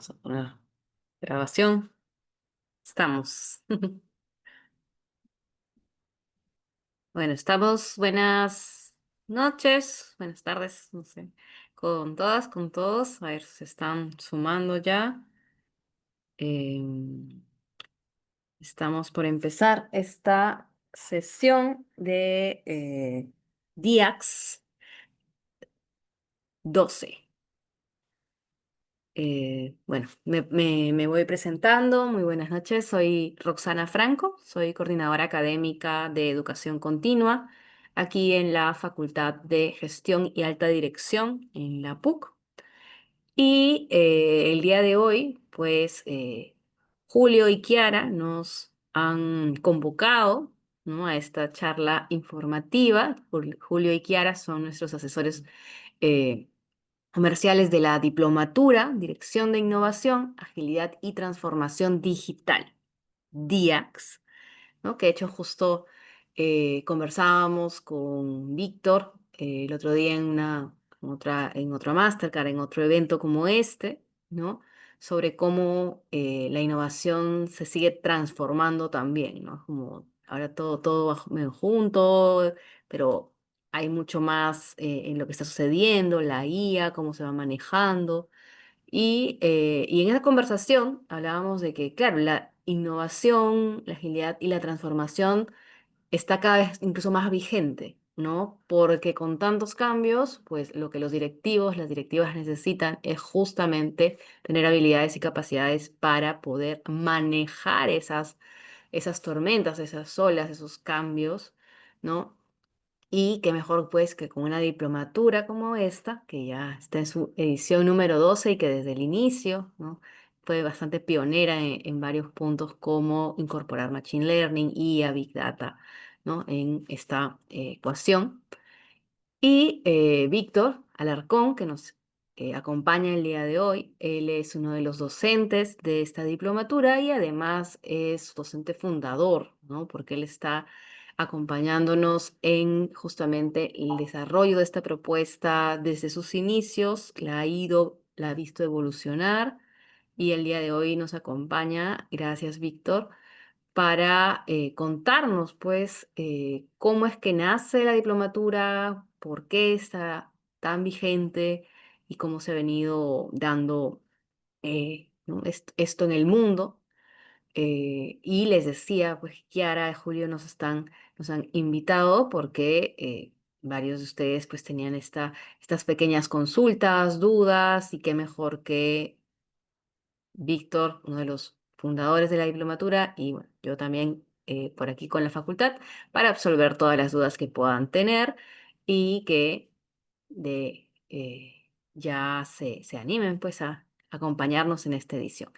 Vamos a poner grabación. Estamos. Bueno, estamos. Buenas noches, buenas tardes, no sé. Con todas, con todos. A ver, se están sumando ya. Em, Estamos por empezar esta sesión de DIAX 12. Bueno, me voy presentando. Muy buenas noches. Soy Roxana Franco, soy coordinadora académica de educación continua aquí en la Facultad de Gestión y Alta Dirección en la PUC. Y el día de hoy, pues, Julio y Kiara nos han convocado, ¿no?, a esta charla informativa. Julio y Kiara son nuestros asesores eh, comerciales de la Diplomatura, Dirección de Innovación, Agilidad y Transformación Digital, DIAX, ¿no? Que de hecho justo conversábamos con Víctor el otro día en otra Mastercard, en otro evento como este, ¿no? Sobre cómo la innovación se sigue transformando también, ¿no? Como ahora todo va medio junto, pero hay mucho más en lo que está sucediendo, la IA, cómo se va manejando. Y en esa conversación hablábamos de que, claro, la innovación, la agilidad y la transformación está cada vez incluso más vigente, ¿no? Porque con tantos cambios, pues lo que los directivos, las directivas necesitan es justamente tener habilidades y capacidades para poder manejar esas tormentas, esas olas, esos cambios, ¿no? Y qué mejor pues que con una diplomatura como esta, que ya está en su edición número 12 y que desde el inicio, ¿no?, fue bastante pionera en varios puntos como incorporar Machine Learning y a Big Data, ¿no?, en esta ecuación. Y Víctor Alarcón, que nos acompaña el día de hoy, él es uno de los docentes de esta diplomatura y además es docente fundador, ¿no? Porque él está acompañándonos en justamente el desarrollo de esta propuesta desde sus inicios, la ha visto evolucionar y el día de hoy nos acompaña. Gracias, Víctor, para contarnos, pues, cómo es que nace la diplomatura, por qué está tan vigente y cómo se ha venido dando ¿no?, esto en el mundo. Y les decía, pues, Kiara y Julio nos han invitado porque varios de ustedes, pues, tenían estas pequeñas consultas, dudas, y qué mejor que Víctor, uno de los fundadores de la diplomatura, y bueno, yo también por aquí con la facultad, para absolver todas las dudas que puedan tener y que ya se animen pues a acompañarnos en esta edición.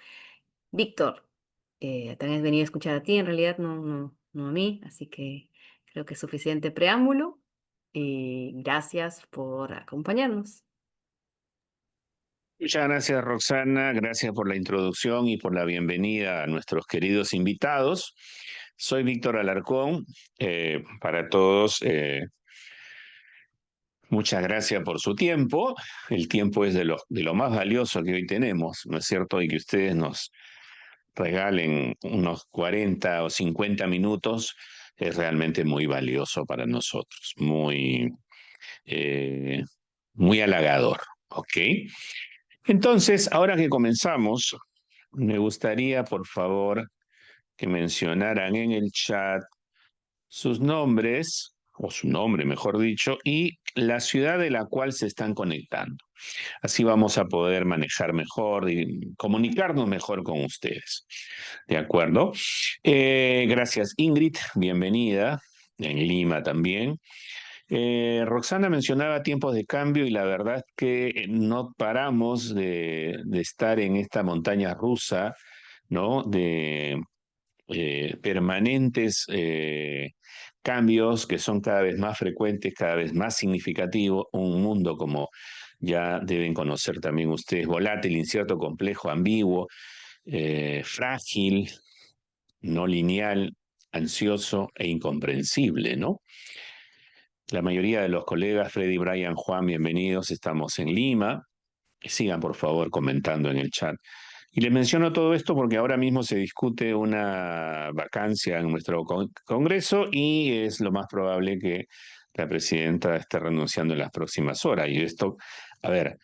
Víctor, también he venido a escuchar a ti, en realidad no a mí, así que creo que es suficiente preámbulo y gracias por acompañarnos. Muchas gracias, Roxana. Gracias por la introducción y por la bienvenida a nuestros queridos invitados. Soy Víctor Alarcón. Para todos, muchas gracias por su tiempo. El tiempo es de lo más valioso que hoy tenemos, ¿no es cierto? Y que ustedes nos regalen unos 40 o 50 minutos es realmente muy valioso para nosotros, eh, muy halagador, ¿ok? Entonces, ahora que comenzamos, me gustaría, por favor, que mencionaran en el chat sus nombres, o su nombre, mejor dicho, y la ciudad de la cual se están conectando. Así vamos a poder manejar mejor y comunicarnos mejor con ustedes. ¿De acuerdo? Gracias, Ingrid. Bienvenida. En Lima también. Roxana mencionaba tiempos de cambio y la verdad es que no paramos de estar en esta montaña rusa, ¿no? De permanentes cambios que son cada vez más frecuentes, cada vez más significativos. Un mundo, como ya deben conocer también ustedes, volátil, incierto, complejo, ambiguo, frágil, no lineal, ansioso e incomprensible, ¿no? La mayoría de los colegas, Freddy, Brian, Juan, bienvenidos. Estamos en Lima. Sigan, por favor, comentando en el chat Y les menciono todo esto porque ahora mismo se discute una vacancia en nuestro Congreso y es lo más probable que la presidenta esté renunciando en las próximas horas. Y esto, a ver,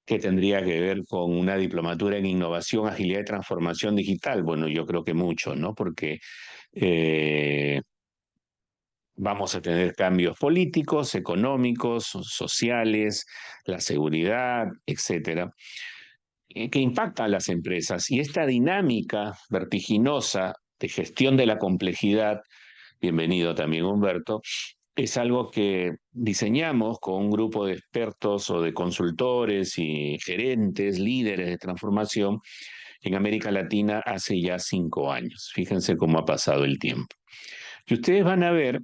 ¿qué tendría que ver con una diplomatura en innovación, agilidad y transformación digital? Bueno, yo creo que mucho, ¿no? Porque eh, vamos a tener cambios políticos, económicos, sociales, la seguridad, etcétera, que impactan a las empresas. Y esta dinámica vertiginosa de gestión de la complejidad, bienvenido también Humberto, es algo que diseñamos con un grupo de expertos o de consultores y gerentes, líderes de transformación en América Latina hace ya 5 años. Fíjense cómo ha pasado el tiempo. Y ustedes van a ver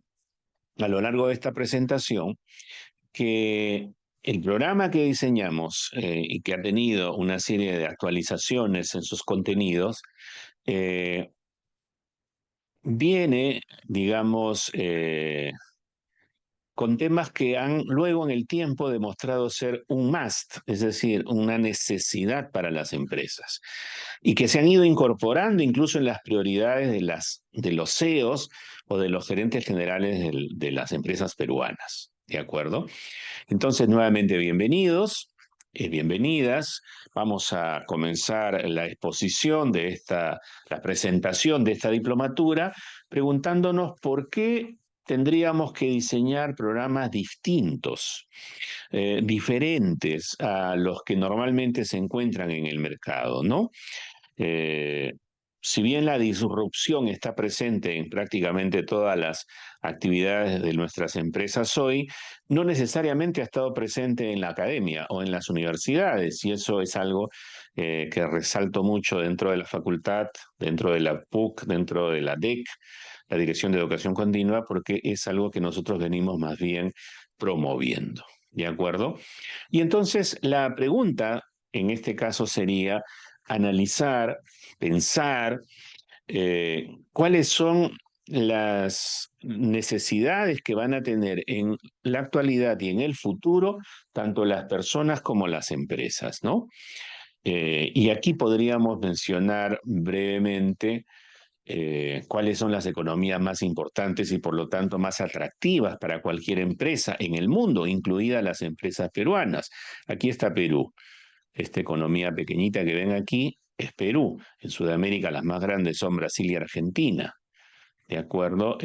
a lo largo de esta presentación que el programa que diseñamos y que ha tenido una serie de actualizaciones en sus contenidos, eh, viene, digamos, con temas que han luego en el tiempo demostrado ser un must, es decir, una necesidad para las empresas, y que se han ido incorporando incluso en las prioridades de los CEOs o de los gerentes generales de las empresas peruanas. ¿De acuerdo? Entonces, nuevamente, bienvenidos, bienvenidas. Vamos a comenzar la exposición de la presentación de esta diplomatura, preguntándonos por qué tendríamos que diseñar programas distintos, diferentes a los que normalmente se encuentran en el mercado, ¿no? Eh, si bien la disrupción está presente en prácticamente todas las actividades de nuestras empresas hoy, no necesariamente ha estado presente en la academia o en las universidades, y eso es algo que resalto mucho dentro de la facultad, dentro de la PUC, dentro de la DEC, la Dirección de Educación Continua, porque es algo que nosotros venimos más bien promoviendo. ¿De acuerdo? Y entonces la pregunta en este caso sería analizar, pensar cuáles son las necesidades que van a tener en la actualidad y en el futuro tanto las personas como las empresas, ¿no? Y aquí podríamos mencionar brevemente cuáles son las economías más importantes y por lo tanto más atractivas para cualquier empresa en el mundo, incluidas las empresas peruanas. Aquí está Perú. Esta economía pequeñita que ven aquí es Perú. En Sudamérica las más grandes son Brasil y Argentina, ¿de acuerdo?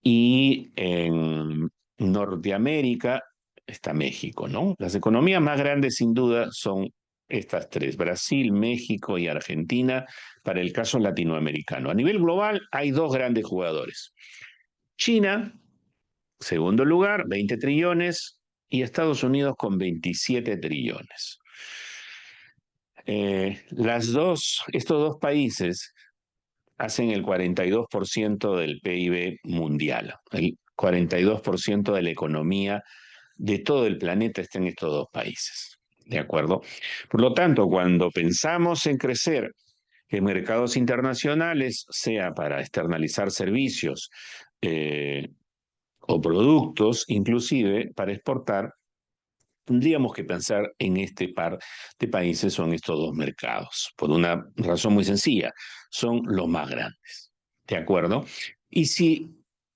Y en Norteamérica está México, ¿no? Las economías más grandes sin duda son estas tres, Brasil, México y Argentina, para el caso latinoamericano. A nivel global hay dos grandes jugadores. China, segundo lugar, 20 trillones, y Estados Unidos con 27 trillones. Estos dos países hacen el 42% del PIB mundial, el 42% de la economía de todo el planeta está en estos dos países. ¿De acuerdo? Por lo tanto, cuando pensamos en crecer en mercados internacionales, sea para externalizar servicios o productos, inclusive para exportar, tendríamos que pensar en este par de países o en estos dos mercados, por una razón muy sencilla, son los más grandes, ¿de acuerdo? Y si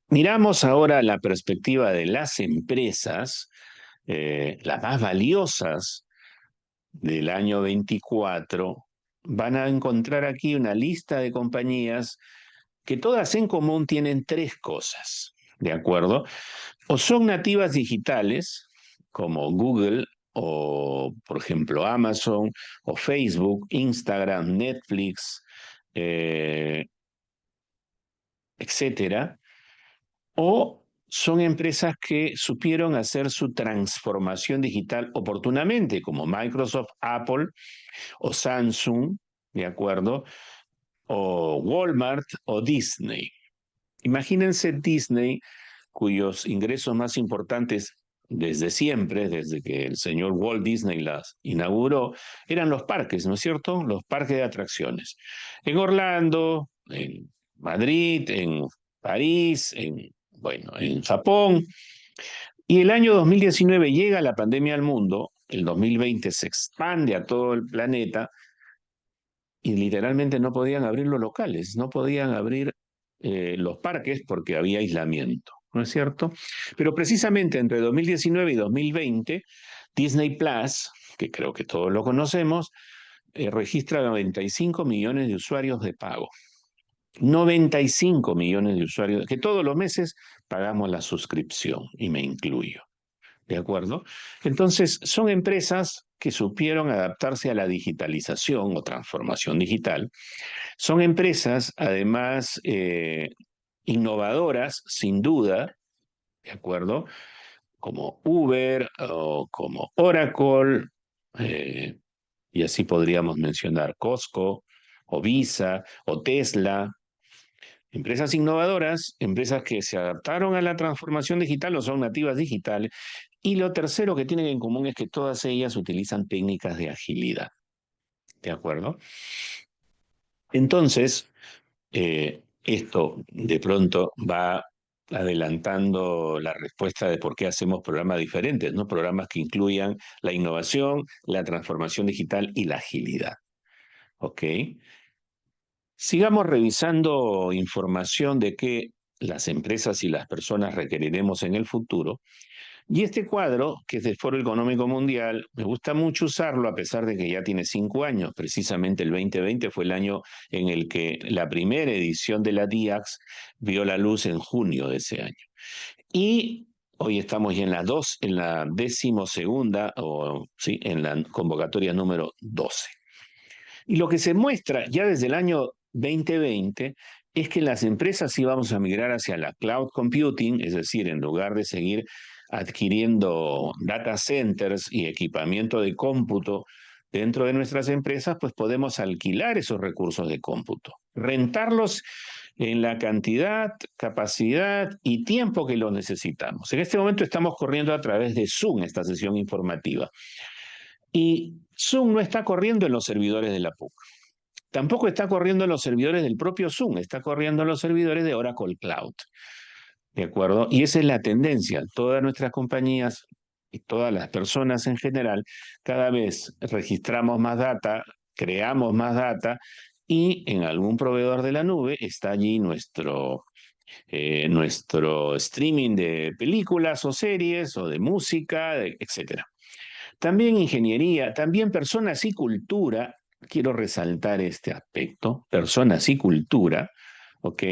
miramos ahora la perspectiva de las empresas, las más valiosas del año 24, van a encontrar aquí una lista de compañías que todas en común tienen tres cosas, ¿de acuerdo? O son nativas digitales, como Google o, por ejemplo, Amazon o Facebook, Instagram, Netflix, eh, etcétera, o son empresas que supieron hacer su transformación digital oportunamente, como Microsoft, Apple o Samsung, ¿de acuerdo? O Walmart o Disney. Imagínense Disney, cuyos ingresos más importantes desde siempre, desde que el señor Walt Disney las inauguró, eran los parques, ¿no es cierto? Los parques de atracciones. En Orlando, en Madrid, en París, bueno, en Japón. Y el año 2019 llega la pandemia al mundo el 2020 se expande a todo el planeta y literalmente no podían abrir los locales, no podían abrir los parques porque había aislamiento, ¿no es cierto? Pero precisamente entre 2019 y 2020, Disney Plus, que creo que todos lo conocemos, registra 95 millones de usuarios de pago. 95 millones de usuarios, que todos los meses pagamos la suscripción, y me incluyo. ¿De acuerdo? Entonces, son empresas que supieron adaptarse a la digitalización o transformación digital. Son empresas, además, innovadoras, sin duda, ¿de acuerdo? Como Uber o como Oracle, eh, y así podríamos mencionar Costco o Visa o Tesla. Empresas innovadoras, empresas que se adaptaron a la transformación digital o son nativas digitales. Y lo tercero que tienen en común es que todas ellas utilizan técnicas de agilidad. ¿De acuerdo? Entonces, esto de pronto va adelantando la respuesta de por qué hacemos programas diferentes, ¿no? Programas que incluyan la innovación, la transformación digital y la agilidad. ¿Ok? Sigamos revisando información de qué las empresas y las personas requeriremos en el futuro. Y este cuadro, que es del Foro Económico Mundial, me gusta mucho usarlo a pesar de que ya tiene 5 años. Precisamente el 2020 fue el año en el que la primera edición de la DIAX vio la luz en junio de ese año. Y hoy estamos ya en la 12ª, o sí, en la convocatoria número 12. Y lo que se muestra ya desde el año 2020 es que las empresas sí vamos a migrar hacia la cloud computing, es decir, en lugar de seguir adquiriendo data centers y equipamiento de cómputo dentro de nuestras empresas, pues podemos alquilar esos recursos de cómputo, rentarlos en la cantidad, capacidad y tiempo que los necesitamos. En este momento estamos corriendo a través de Zoom esta sesión informativa. Y Zoom no está corriendo en los servidores de la PUC. Tampoco está corriendo en los servidores del propio Zoom, está corriendo en los servidores de Oracle Cloud. ¿De acuerdo? Y esa es la tendencia. Todas nuestras compañías y todas las personas en general, cada vez registramos más data, creamos más data y en algún proveedor de la nube está allí nuestro streaming de películas o series o de música, etcétera. También ingeniería, también personas y cultura, quiero resaltar este aspecto, personas y cultura, ¿ok?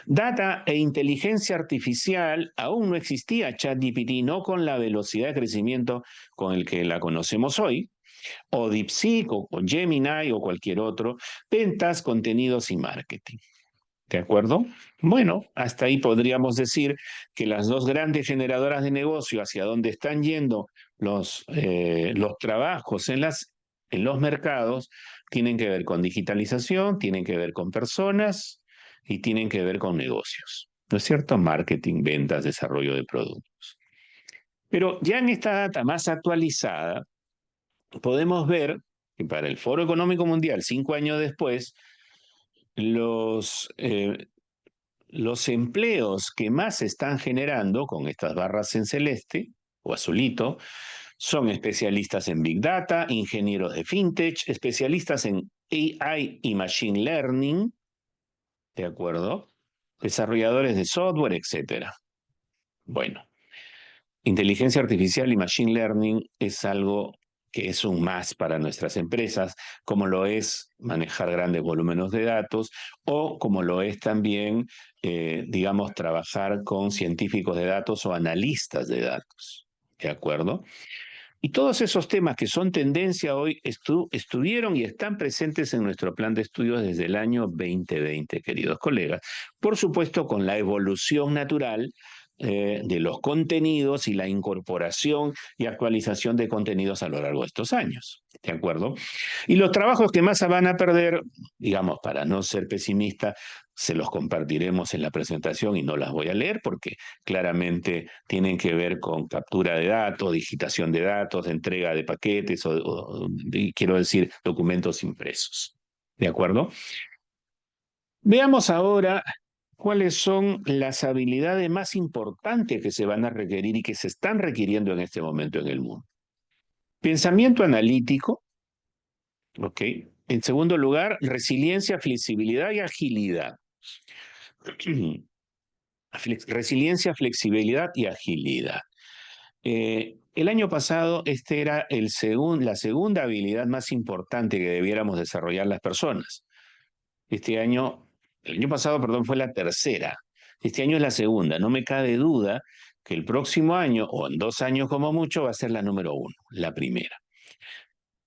Data e inteligencia artificial, aún no existía ChatGPT, no con la velocidad de crecimiento con el que la conocemos hoy, o DeepSeek, o Gemini, o cualquier otro, ventas, contenidos y marketing. ¿De acuerdo? Bueno, hasta ahí podríamos decir que las dos grandes generadoras de negocio hacia donde están yendo los trabajos en los mercados tienen que ver con digitalización, tienen que ver con personas y tienen que ver con negocios. ¿No es cierto? Marketing, ventas, desarrollo de productos. Pero ya en esta data más actualizada, podemos ver que para el Foro Económico Mundial, 5 años después, los empleos que más se están generando con estas barras en celeste o azulito son especialistas en Big Data, ingenieros de FinTech, especialistas en AI y Machine Learning, ¿de acuerdo? Desarrolladores de software, etc. Bueno, inteligencia artificial y Machine Learning es algo que es un más para nuestras empresas, como lo es manejar grandes volúmenes de datos o como lo es también, digamos, trabajar con científicos de datos o analistas de datos. ¿De acuerdo? Y todos esos temas que son tendencia hoy estuvieron y están presentes en nuestro plan de estudios desde el año 2020, queridos colegas. Por supuesto, con la evolución natural de los contenidos y la incorporación y actualización de contenidos a lo largo de estos años. ¿De acuerdo? Y los trabajos que más se van a perder, digamos, para no ser pesimista, se los compartiremos en la presentación y no las voy a leer porque claramente tienen que ver con captura de datos, digitación de datos, entrega de paquetes quiero decir, documentos impresos. ¿De acuerdo? Veamos ahora cuáles son las habilidades más importantes que se van a requerir y que se están requiriendo en este momento en el mundo. Pensamiento analítico, ¿ok? En segundo lugar, resiliencia, flexibilidad y agilidad. Resiliencia, flexibilidad y agilidad. El año pasado, este era la segunda habilidad más importante que debiéramos desarrollar las personas. El año pasado, perdón, fue la tercera. Este año es la segunda. No me cabe duda que el próximo año, o en 2 años como mucho, va a ser la número uno, la primera.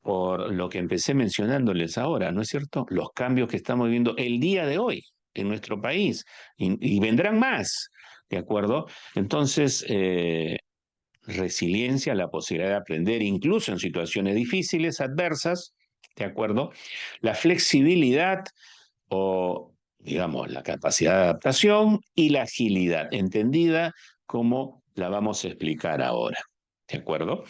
Por lo que empecé mencionándoles ahora, ¿no es cierto? Los cambios que estamos viviendo el día de hoy en nuestro país y vendrán más, ¿de acuerdo? Entonces, resiliencia, la posibilidad de aprender incluso en situaciones difíciles, adversas, ¿de acuerdo? La flexibilidad o, digamos, la capacidad de adaptación y la agilidad, entendida como la vamos a explicar ahora, ¿de acuerdo?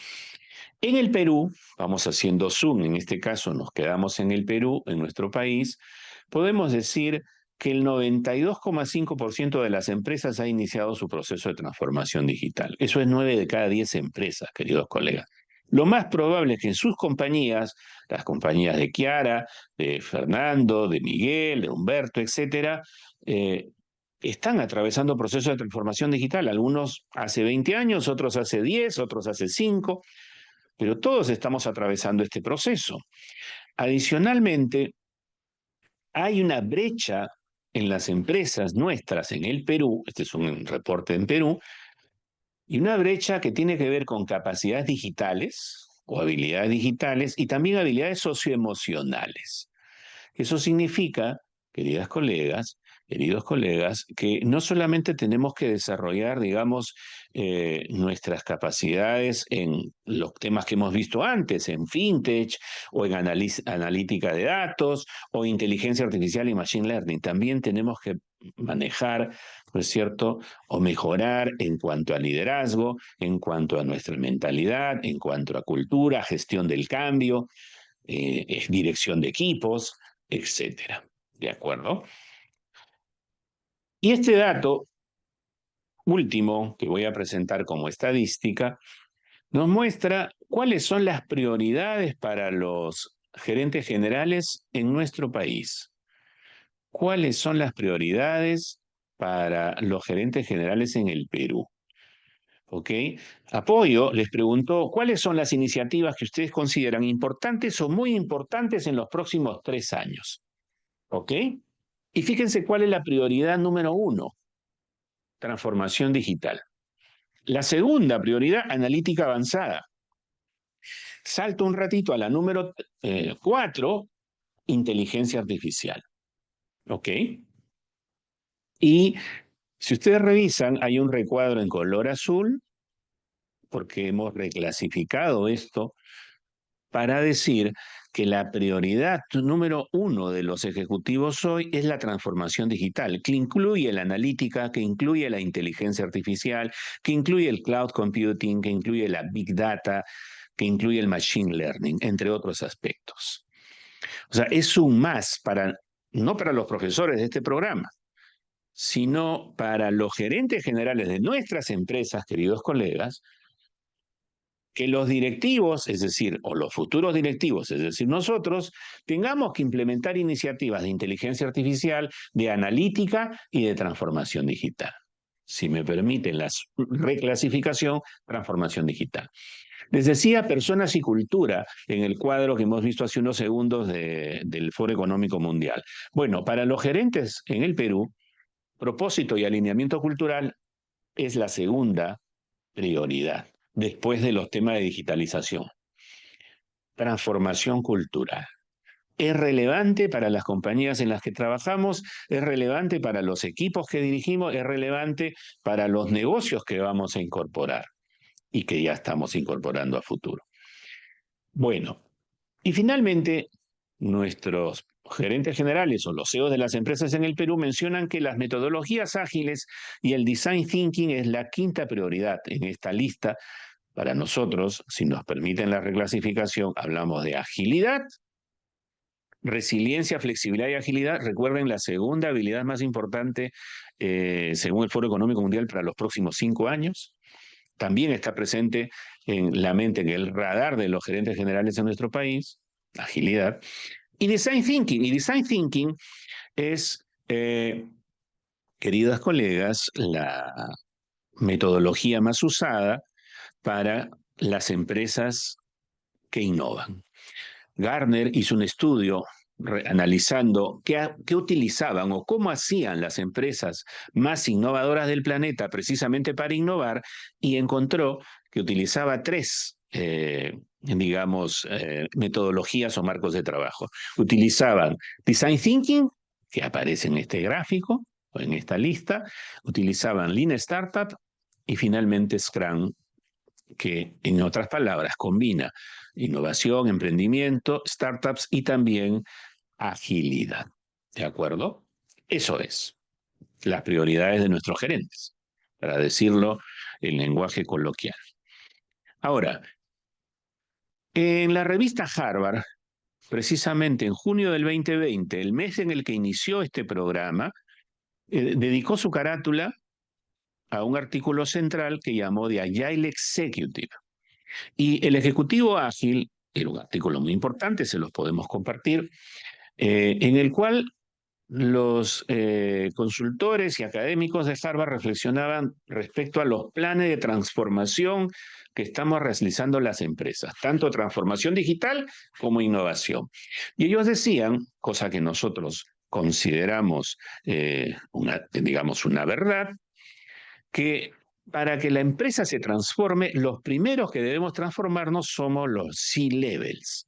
En el Perú, vamos haciendo zoom, en este caso nos quedamos en el Perú, en nuestro país, podemos decir que el 92,5% de las empresas ha iniciado su proceso de transformación digital. Eso es 9 de cada 10 empresas, queridos colegas. Lo más probable es que en sus compañías, las compañías de Chiara, de Fernando, de Miguel, de Humberto, etcétera, están atravesando procesos de transformación digital. Algunos hace 20 años, otros hace 10, otros hace 5, pero todos estamos atravesando este proceso. Adicionalmente, hay una brecha en las empresas nuestras en el Perú, este es un reporte en Perú, y una brecha que tiene que ver con capacidades digitales o habilidades digitales y también habilidades socioemocionales. Eso significa, queridos colegas, que no solamente tenemos que desarrollar, digamos, nuestras capacidades en los temas que hemos visto antes, en fintech o en analítica de datos o inteligencia artificial y machine learning. También tenemos que manejar, ¿no es cierto?, o mejorar en cuanto a liderazgo, en cuanto a nuestra mentalidad, en cuanto a cultura, gestión del cambio, dirección de equipos, etcétera. ¿De acuerdo? Y este dato último que voy a presentar como estadística nos muestra cuáles son las prioridades para los gerentes generales en nuestro país. ¿Cuáles son las prioridades para los gerentes generales en el Perú? ¿Ok? Apoyo les preguntó cuáles son las iniciativas que ustedes consideran importantes o muy importantes en los próximos 3 años. ¿Ok? Y fíjense cuál es la prioridad número 1, transformación digital. La segunda prioridad, analítica avanzada. Salto un ratito a la número 4, inteligencia artificial. ¿Ok? Y si ustedes revisan, hay un recuadro en color azul, porque hemos reclasificado esto para decir que la prioridad número 1 de los ejecutivos hoy es la transformación digital, que incluye la analítica, que incluye la inteligencia artificial, que incluye el cloud computing, que incluye la big data, que incluye el machine learning, entre otros aspectos. O sea, es un más no para los profesores de este programa, sino para los gerentes generales de nuestras empresas, queridos colegas, que los directivos, es decir, o los futuros directivos, es decir, nosotros, tengamos que implementar iniciativas de inteligencia artificial, de analítica y de transformación digital. Si me permiten la reclasificación, transformación digital. Les decía personas y cultura en el cuadro que hemos visto hace unos segundos del Foro Económico Mundial. Bueno, para los gerentes en el Perú, propósito y alineamiento cultural es la segunda prioridad, después de los temas de digitalización. Transformación cultural. Es relevante para las compañías en las que trabajamos, es relevante para los equipos que dirigimos, es relevante para los negocios que vamos a incorporar y que ya estamos incorporando a futuro. Bueno, y finalmente, nuestros gerentes generales o los CEOs de las empresas en el Perú mencionan que las metodologías ágiles y el design thinking es la quinta prioridad en esta lista. Para nosotros, si nos permiten la reclasificación, hablamos de agilidad, resiliencia, flexibilidad y agilidad. Recuerden, la segunda habilidad más importante según el Foro Económico Mundial para los próximos 5 años. también está presente en la mente, en el radar de los gerentes generales en nuestro país, agilidad, y design thinking. Y design thinking es, queridas colegas, la metodología más usada para las empresas que innovan. Gartner hizo un estudio analizando qué utilizaban o cómo hacían las empresas más innovadoras del planeta precisamente para innovar, y encontró que utilizaba tres, metodologías o marcos de trabajo. Utilizaban Design Thinking, que aparece en este gráfico o en esta lista, utilizaban Lean Startup y finalmente Scrum, que en otras palabras combina innovación, emprendimiento, startups y también agilidad. ¿De acuerdo? Eso es las prioridades de nuestros gerentes, para decirlo en lenguaje coloquial. Ahora, en la revista Harvard, precisamente en junio del 2020, el mes en el que inició este programa, dedicó su carátula a un artículo central que llamó The Agile Executive. Y el ejecutivo ágil era un artículo muy importante, se los podemos compartir, en el cual los consultores y académicos de Harvard reflexionaban respecto a los planes de transformación que estamos realizando las empresas, tanto transformación digital como innovación. Y ellos decían, cosa que nosotros consideramos una verdad, que para que la empresa se transforme, los primeros que debemos transformarnos somos los C-levels,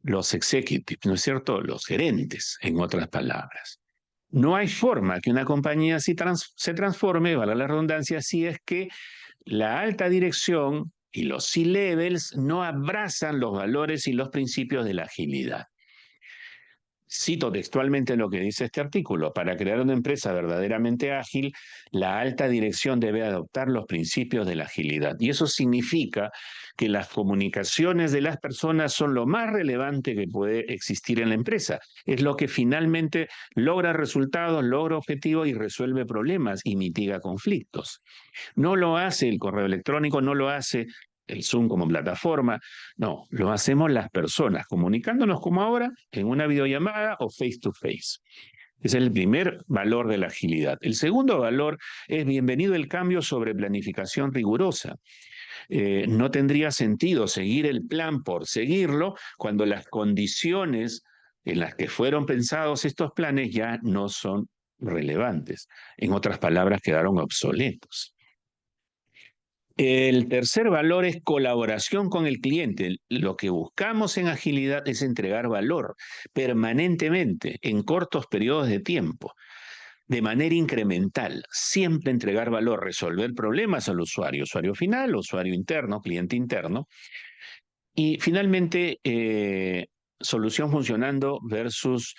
los executives, ¿no es cierto? Los gerentes, en otras palabras. No hay forma que una compañía así se transforme, valga la redundancia, si es que la alta dirección y los C-levels no abrazan los valores y los principios de la agilidad. Cito textualmente lo que dice este artículo: para crear una empresa verdaderamente ágil, la alta dirección debe adoptar los principios de la agilidad. Y eso significa que las comunicaciones de las personas son lo más relevante que puede existir en la empresa. Es lo que finalmente logra resultados, logra objetivos y resuelve problemas y mitiga conflictos. No lo hace el correo electrónico, no lo hace el Zoom como plataforma, no, lo hacemos las personas, comunicándonos como ahora en una videollamada o face to face. Ese es el primer valor de la agilidad. El segundo valor es bienvenido el cambio sobre planificación rigurosa. No tendría sentido seguir el plan por seguirlo cuando las condiciones en las que fueron pensados estos planes ya no son relevantes. En otras palabras, quedaron obsoletos. El tercer valor es colaboración con el cliente. Lo que buscamos en agilidad es entregar valor permanentemente, en cortos periodos de tiempo, de manera incremental. Siempre entregar valor, resolver problemas al usuario, usuario final, usuario interno, cliente interno. Y finalmente, solución funcionando versus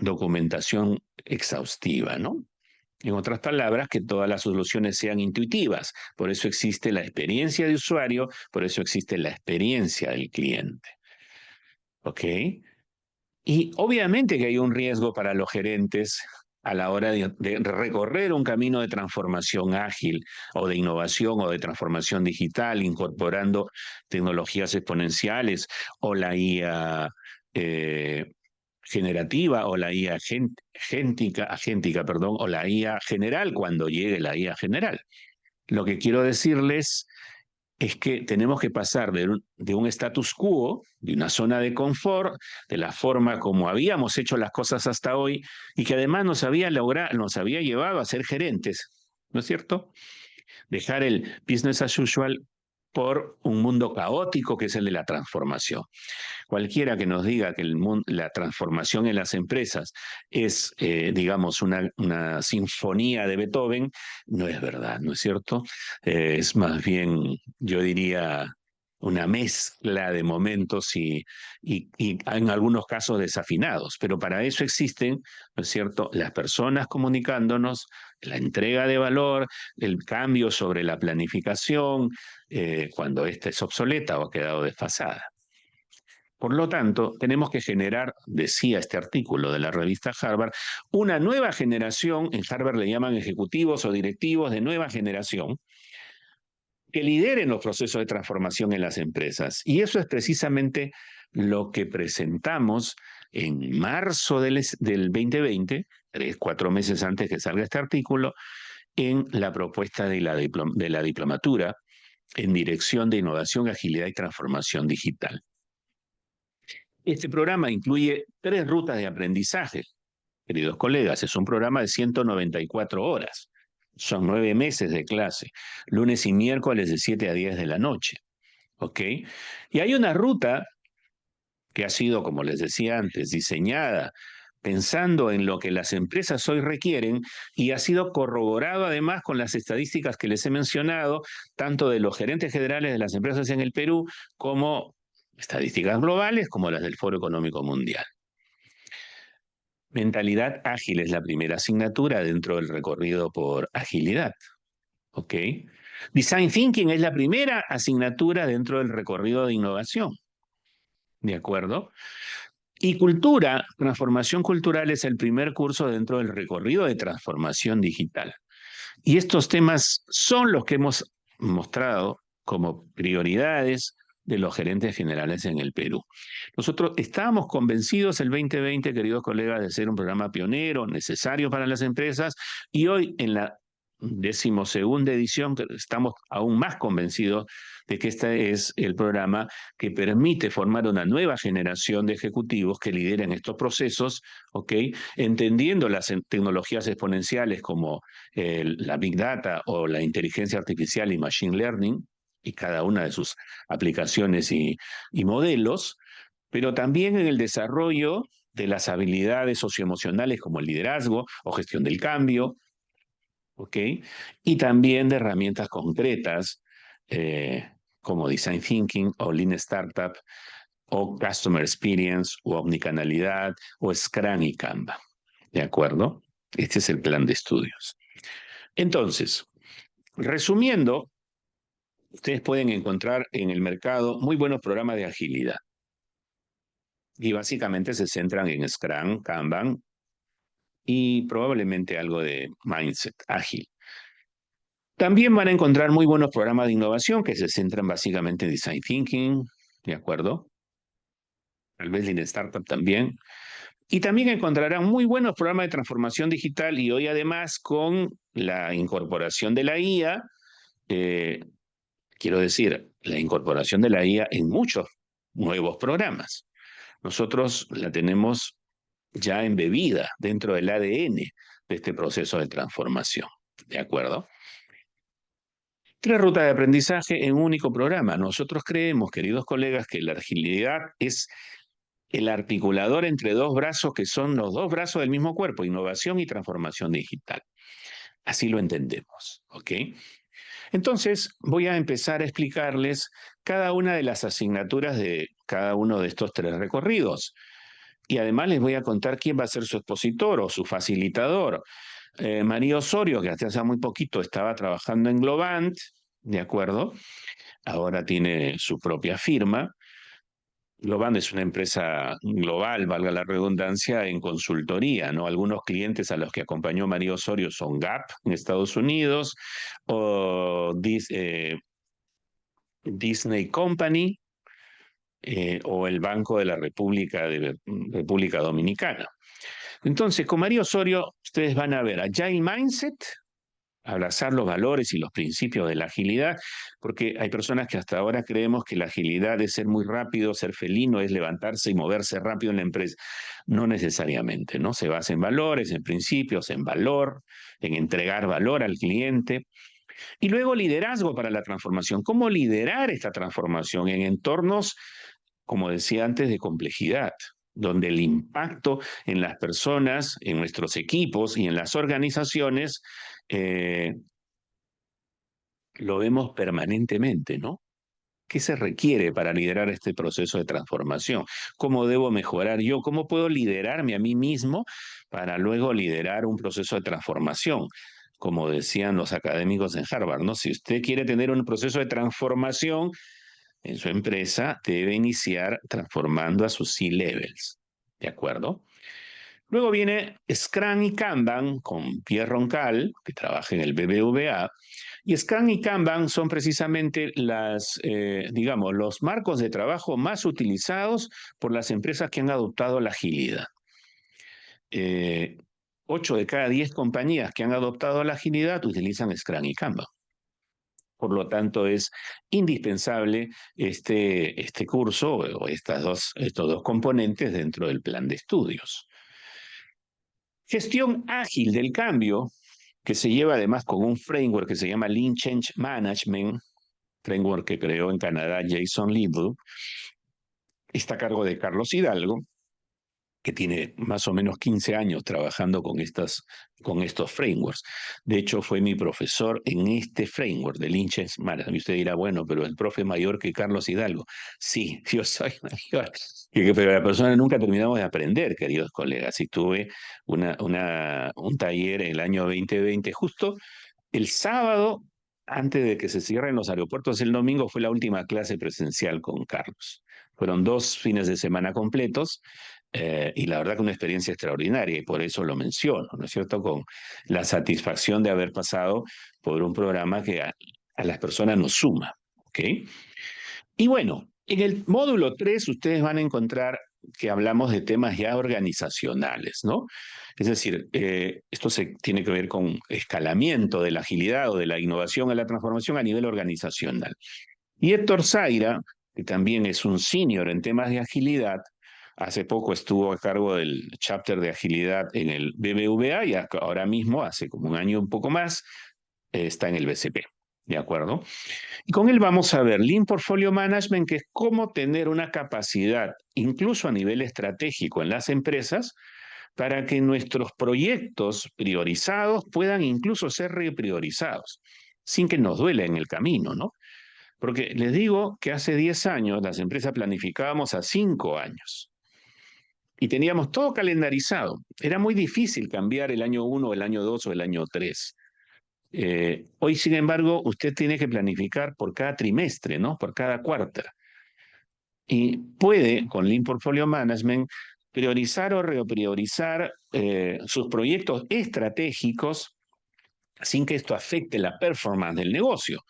documentación exhaustiva, ¿no? En otras palabras, que todas las soluciones sean intuitivas. Por eso existe la experiencia de usuario, por eso existe la experiencia del cliente. ¿Ok? Y obviamente que hay un riesgo para los gerentes a la hora de recorrer un camino de transformación ágil o de innovación o de transformación digital, incorporando tecnologías exponenciales o la IA generativa o la IA agéntica, o la IA general cuando llegue la IA general. Lo que quiero decirles es que tenemos que pasar de un status quo, de una zona de confort, de la forma como habíamos hecho las cosas hasta hoy y que además nos había llevado a ser gerentes, ¿no es cierto? Dejar el business as usual por un mundo caótico que es el de la transformación. Cualquiera que nos diga que la transformación en las empresas es, una sinfonía de Beethoven, no es verdad, ¿no es cierto? Es más bien, yo diría, una mezcla de momentos y en algunos casos desafinados, pero para eso existen, ¿no es cierto?, las personas comunicándonos, la entrega de valor, el cambio sobre la planificación, cuando ésta es obsoleta o ha quedado desfasada. Por lo tanto, tenemos que generar, decía este artículo de la revista Harvard, una nueva generación, en Harvard le llaman ejecutivos o directivos de nueva generación, que lideren los procesos de transformación en las empresas. Y eso es precisamente lo que presentamos en marzo del 2020, 4 meses antes que salga este artículo, en la propuesta de la diplomatura en Dirección de Innovación, Agilidad y Transformación Digital. Este programa incluye 3 rutas de aprendizaje, queridos colegas. Es un programa de 194 horas. Son 9 meses de clase, lunes y miércoles de 7 a 10 de la noche. ¿Ok? Y hay una ruta que ha sido, como les decía antes, diseñada pensando en lo que las empresas hoy requieren y ha sido corroborado además con las estadísticas que les he mencionado, tanto de los gerentes generales de las empresas en el Perú como estadísticas globales como las del Foro Económico Mundial. Mentalidad ágil es la primera asignatura dentro del recorrido por agilidad. ¿Ok? Design Thinking es la primera asignatura dentro del recorrido de innovación. ¿De acuerdo? Y cultura, transformación cultural es el primer curso dentro del recorrido de transformación digital. Y estos temas son los que hemos mostrado como prioridades de los gerentes generales en el Perú. Nosotros estábamos convencidos el 2020, queridos colegas, de ser un programa pionero, necesario para las empresas, y hoy en la 12ª edición estamos aún más convencidos de que este es el programa que permite formar una nueva generación de ejecutivos que lideren estos procesos, ¿ok? Entendiendo las tecnologías exponenciales como la Big Data o la inteligencia artificial y Machine Learning, y cada una de sus aplicaciones y modelos, pero también en el desarrollo de las habilidades socioemocionales como el liderazgo o gestión del cambio, ¿ok? Y también de herramientas concretas como Design Thinking o Lean Startup o Customer Experience o Omnicanalidad o Scrum y Canva, ¿de acuerdo? Este es el plan de estudios. Entonces, resumiendo, ustedes pueden encontrar en el mercado muy buenos programas de agilidad. Y básicamente se centran en Scrum, Kanban y probablemente algo de mindset ágil. También van a encontrar muy buenos programas de innovación que se centran básicamente en Design Thinking, ¿de acuerdo? Tal vez Lean Startup también. Y también encontrarán muy buenos programas de transformación digital y hoy además con la incorporación de la IA, quiero decir, la incorporación de la IA en muchos nuevos programas. Nosotros la tenemos ya embebida dentro del ADN de este proceso de transformación. ¿De acuerdo? 3 rutas de aprendizaje en un único programa. Nosotros creemos, queridos colegas, que la agilidad es el articulador entre 2 brazos que son los 2 brazos del mismo cuerpo, innovación y transformación digital. Así lo entendemos, ¿ok? Entonces, voy a empezar a explicarles cada una de las asignaturas de cada uno de estos 3 recorridos. Y además les voy a contar quién va a ser su expositor o su facilitador. María Osorio, que hasta hace muy poquito estaba trabajando en Globant, ¿de acuerdo? Ahora tiene su propia firma. Globant es una empresa global, valga la redundancia, en consultoría, ¿no? Algunos clientes a los que acompañó María Osorio son Gap en Estados Unidos o Disney Company o el Banco de la República Dominicana. Entonces, con María Osorio, ustedes van a ver Agile Mindset, abrazar los valores y los principios de la agilidad, porque hay personas que hasta ahora creemos que la agilidad es ser muy rápido, ser felino, es levantarse y moverse rápido en la empresa. No necesariamente, ¿no? Se basa en valores, en principios, en valor, en entregar valor al cliente. Y luego liderazgo para la transformación. ¿Cómo liderar esta transformación en entornos, como decía antes, de complejidad, donde el impacto en las personas, en nuestros equipos y en las organizaciones lo vemos permanentemente, ¿no? ¿Qué se requiere para liderar este proceso de transformación? ¿Cómo debo mejorar yo? ¿Cómo puedo liderarme a mí mismo para luego liderar un proceso de transformación? Como decían los académicos en Harvard, ¿no? Si usted quiere tener un proceso de transformación en su empresa, debe iniciar transformando a sus C-levels. ¿De acuerdo? Luego viene Scrum y Kanban con Pierre Roncal, que trabaja en el BBVA, Y Scrum y Kanban son precisamente digamos, los marcos de trabajo más utilizados por las empresas que han adoptado la agilidad. 8 de cada 10 compañías que han adoptado la agilidad utilizan Scrum y Kanban. Por lo tanto, es indispensable este curso o estos dos componentes dentro del plan de estudios. Gestión ágil del cambio, que se lleva además con un framework que se llama Lean Change Management, framework que creó en Canadá Jason Little, está a cargo de Carlos Hidalgo, que tiene más o menos 15 años trabajando con estos frameworks. De hecho, fue mi profesor en este framework de Lean Change Management. Y usted dirá, bueno, pero el profe es mayor que Carlos Hidalgo. Sí, yo soy mayor. Pero la persona nunca terminamos de aprender, queridos colegas. Y tuve un taller en el año 2020, justo el sábado, antes de que se cierren los aeropuertos, el domingo fue la última clase presencial con Carlos. Fueron 2 fines de semana completos y la verdad que una experiencia extraordinaria y por eso lo menciono, ¿no es cierto? Con la satisfacción de haber pasado por un programa que a las personas nos suma, ¿ok? Y bueno, en el módulo 3 ustedes van a encontrar que hablamos de temas ya organizacionales, ¿no? Es decir, esto tiene que ver con escalamiento de la agilidad o de la innovación a la transformación a nivel organizacional. Y Héctor Zaira, que también es un senior en temas de agilidad, hace poco estuvo a cargo del chapter de agilidad en el BBVA y ahora mismo, hace como un año un poco más, está en el BCP, ¿de acuerdo? Y con él vamos a ver Lean Portfolio Management, que es cómo tener una capacidad, incluso a nivel estratégico en las empresas, para que nuestros proyectos priorizados puedan incluso ser repriorizados, sin que nos duela en el camino, ¿no? Porque les digo que hace 10 años las empresas planificábamos a 5 años y teníamos todo calendarizado. Era muy difícil cambiar el año 1, el año 2 o el año 3. Hoy, sin embargo, usted tiene que planificar por cada trimestre, ¿no? Por cada cuarta. Y puede, con Lean Portfolio Management, priorizar o repriorizar sus proyectos estratégicos sin que esto afecte la performance del negocio.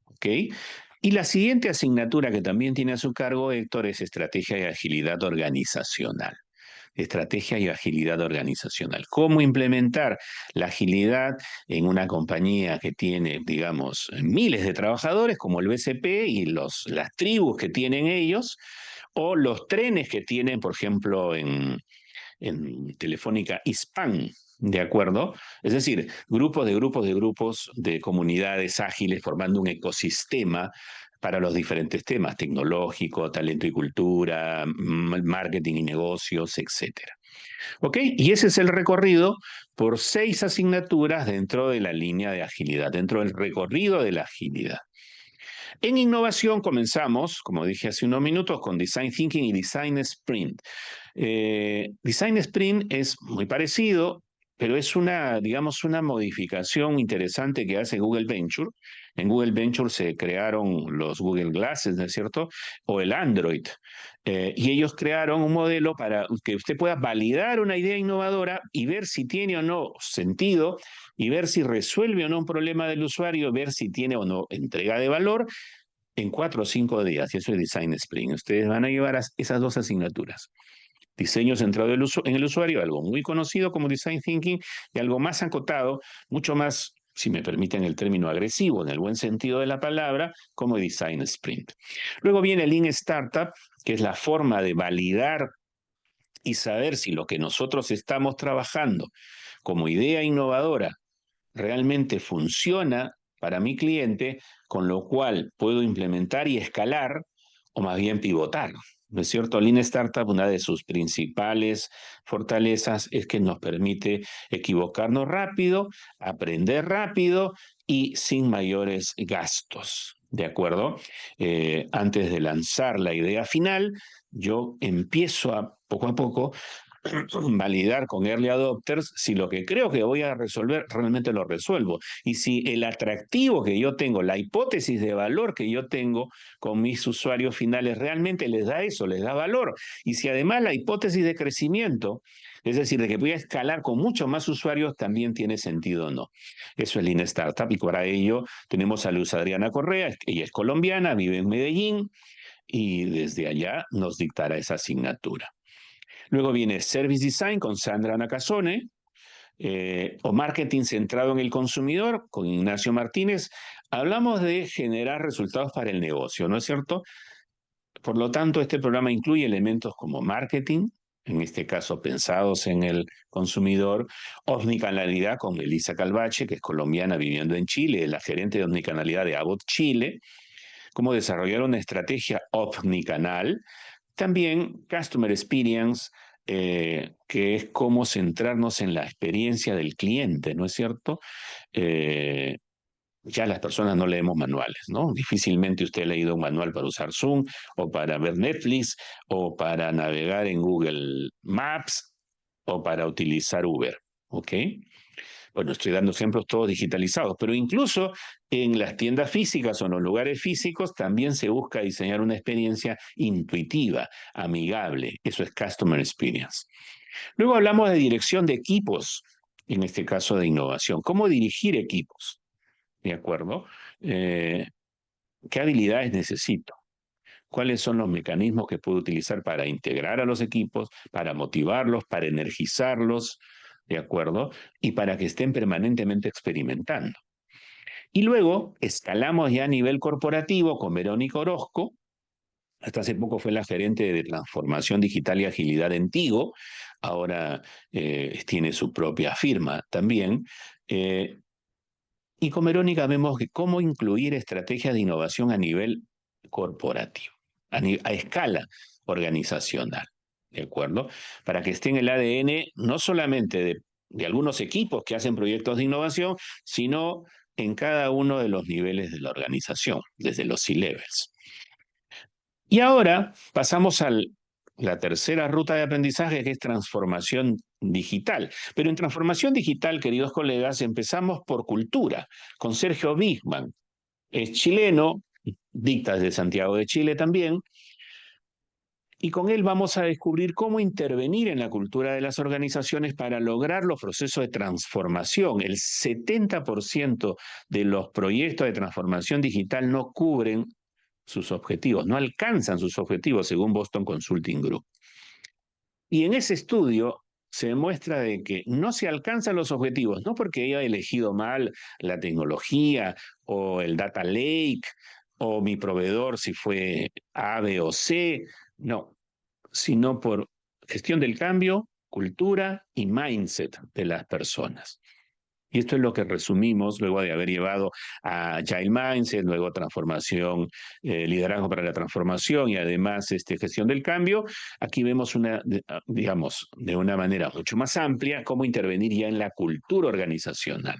¿Ok? Y la siguiente asignatura que también tiene a su cargo Héctor es Estrategia y Agilidad Organizacional. Estrategia y agilidad organizacional. ¿Cómo implementar la agilidad en una compañía que tiene, digamos, miles de trabajadores, como el BCP y las tribus que tienen ellos, o los trenes que tienen, por ejemplo, en Telefónica Hispam, ¿de acuerdo? Es decir, grupos de comunidades ágiles formando un ecosistema para los diferentes temas, tecnológico, talento y cultura, marketing y negocios, etcétera. ¿Ok? Y ese es el recorrido por 6 asignaturas dentro de la línea de agilidad, dentro del recorrido de la agilidad. En innovación comenzamos, como dije hace unos minutos, con Design Thinking y Design Sprint. Design Sprint es muy parecido, pero es digamos, una modificación interesante que hace Google Venture. En Google Venture se crearon los Google Glasses, ¿no es cierto? O el Android. Y ellos crearon un modelo para que usted pueda validar una idea innovadora y ver si tiene o no sentido y ver si resuelve o no un problema del usuario, ver si tiene o no entrega de valor en 4 o 5 días. Y eso es Design Sprint. Ustedes van a llevar esas 2 asignaturas. Diseño centrado en el usuario, algo muy conocido como Design Thinking, y algo más acotado, mucho más, si me permiten el término agresivo, en el buen sentido de la palabra, como Design Sprint. Luego viene Lean Startup, que es la forma de validar y saber si lo que nosotros estamos trabajando como idea innovadora realmente funciona para mi cliente, con lo cual puedo implementar y escalar o más bien pivotar. ¿No es cierto? Lean Startup, una de sus principales fortalezas es que nos permite equivocarnos rápido, aprender rápido y sin mayores gastos. ¿De acuerdo? Antes de lanzar la idea final, yo empiezo poco a poco validar con early adopters si lo que creo que voy a resolver realmente lo resuelvo. Y si el atractivo que yo tengo, la hipótesis de valor que yo tengo con mis usuarios finales realmente les da eso, les da valor. Y si además la hipótesis de crecimiento, es decir, de que voy a escalar con muchos más usuarios, también tiene sentido o no. Eso es Lean Startup y para ello tenemos a Luz Adriana Correa, ella es colombiana, vive en Medellín y desde allá nos dictará esa asignatura. Luego viene Service Design con Sandra Nakasone, o Marketing centrado en el consumidor con Ignacio Martínez. Hablamos de generar resultados para el negocio, ¿no es cierto? Por lo tanto, este programa incluye elementos como marketing, en este caso pensados en el consumidor, omnicanalidad con Elisa Calvache, que es colombiana viviendo en Chile, es la gerente de omnicanalidad de Abbott Chile, cómo desarrollar una estrategia omnicanal. También Customer Experience, que es cómo centrarnos en la experiencia del cliente, ¿no es cierto? Ya las personas no leemos manuales, ¿no? Difícilmente usted ha leído un manual para usar Zoom o para ver Netflix o para navegar en Google Maps o para utilizar Uber, ¿ok? Bueno, estoy dando ejemplos todos digitalizados, pero incluso en las tiendas físicas o en los lugares físicos también se busca diseñar una experiencia intuitiva, amigable. Eso es Customer Experience. Luego hablamos de dirección de equipos, en este caso de innovación. ¿Cómo dirigir equipos? ¿De acuerdo? ¿Qué habilidades necesito? ¿Cuáles son los mecanismos que puedo utilizar para integrar a los equipos, para motivarlos, para energizarlos? ¿De acuerdo? Y para que estén permanentemente experimentando. Y luego escalamos ya a nivel corporativo con Verónica Orozco. Hasta hace poco fue la gerente de transformación digital y agilidad en Tigo. Ahora tiene su propia firma también. Y con Verónica vemos que cómo incluir estrategias de innovación a nivel corporativo, a escala organizacional, ¿de acuerdo? Para que esté en el ADN no solamente de algunos equipos que hacen proyectos de innovación, sino en cada uno de los niveles de la organización, desde los C-levels. Y ahora pasamos a la tercera ruta de aprendizaje, que es transformación digital. Pero en transformación digital, queridos colegas, empezamos por cultura, con Sergio Bigman. Es chileno, dicta desde Santiago de Chile también, y con él vamos a descubrir cómo intervenir en la cultura de las organizaciones para lograr los procesos de transformación. El 70% de los proyectos de transformación digital no cubren sus objetivos, no alcanzan sus objetivos según Boston Consulting Group. Y en ese estudio se demuestra de que no se alcanzan los objetivos, no porque haya elegido mal la tecnología o el data lake o mi proveedor si fue A, B o C, no, sino por gestión del cambio, cultura y mindset de las personas. Y esto es lo que resumimos luego de haber llevado a Agile Mindset, luego transformación, liderazgo para la transformación y además gestión del cambio. Aquí vemos digamos, de una manera mucho más amplia cómo intervenir ya en la cultura organizacional.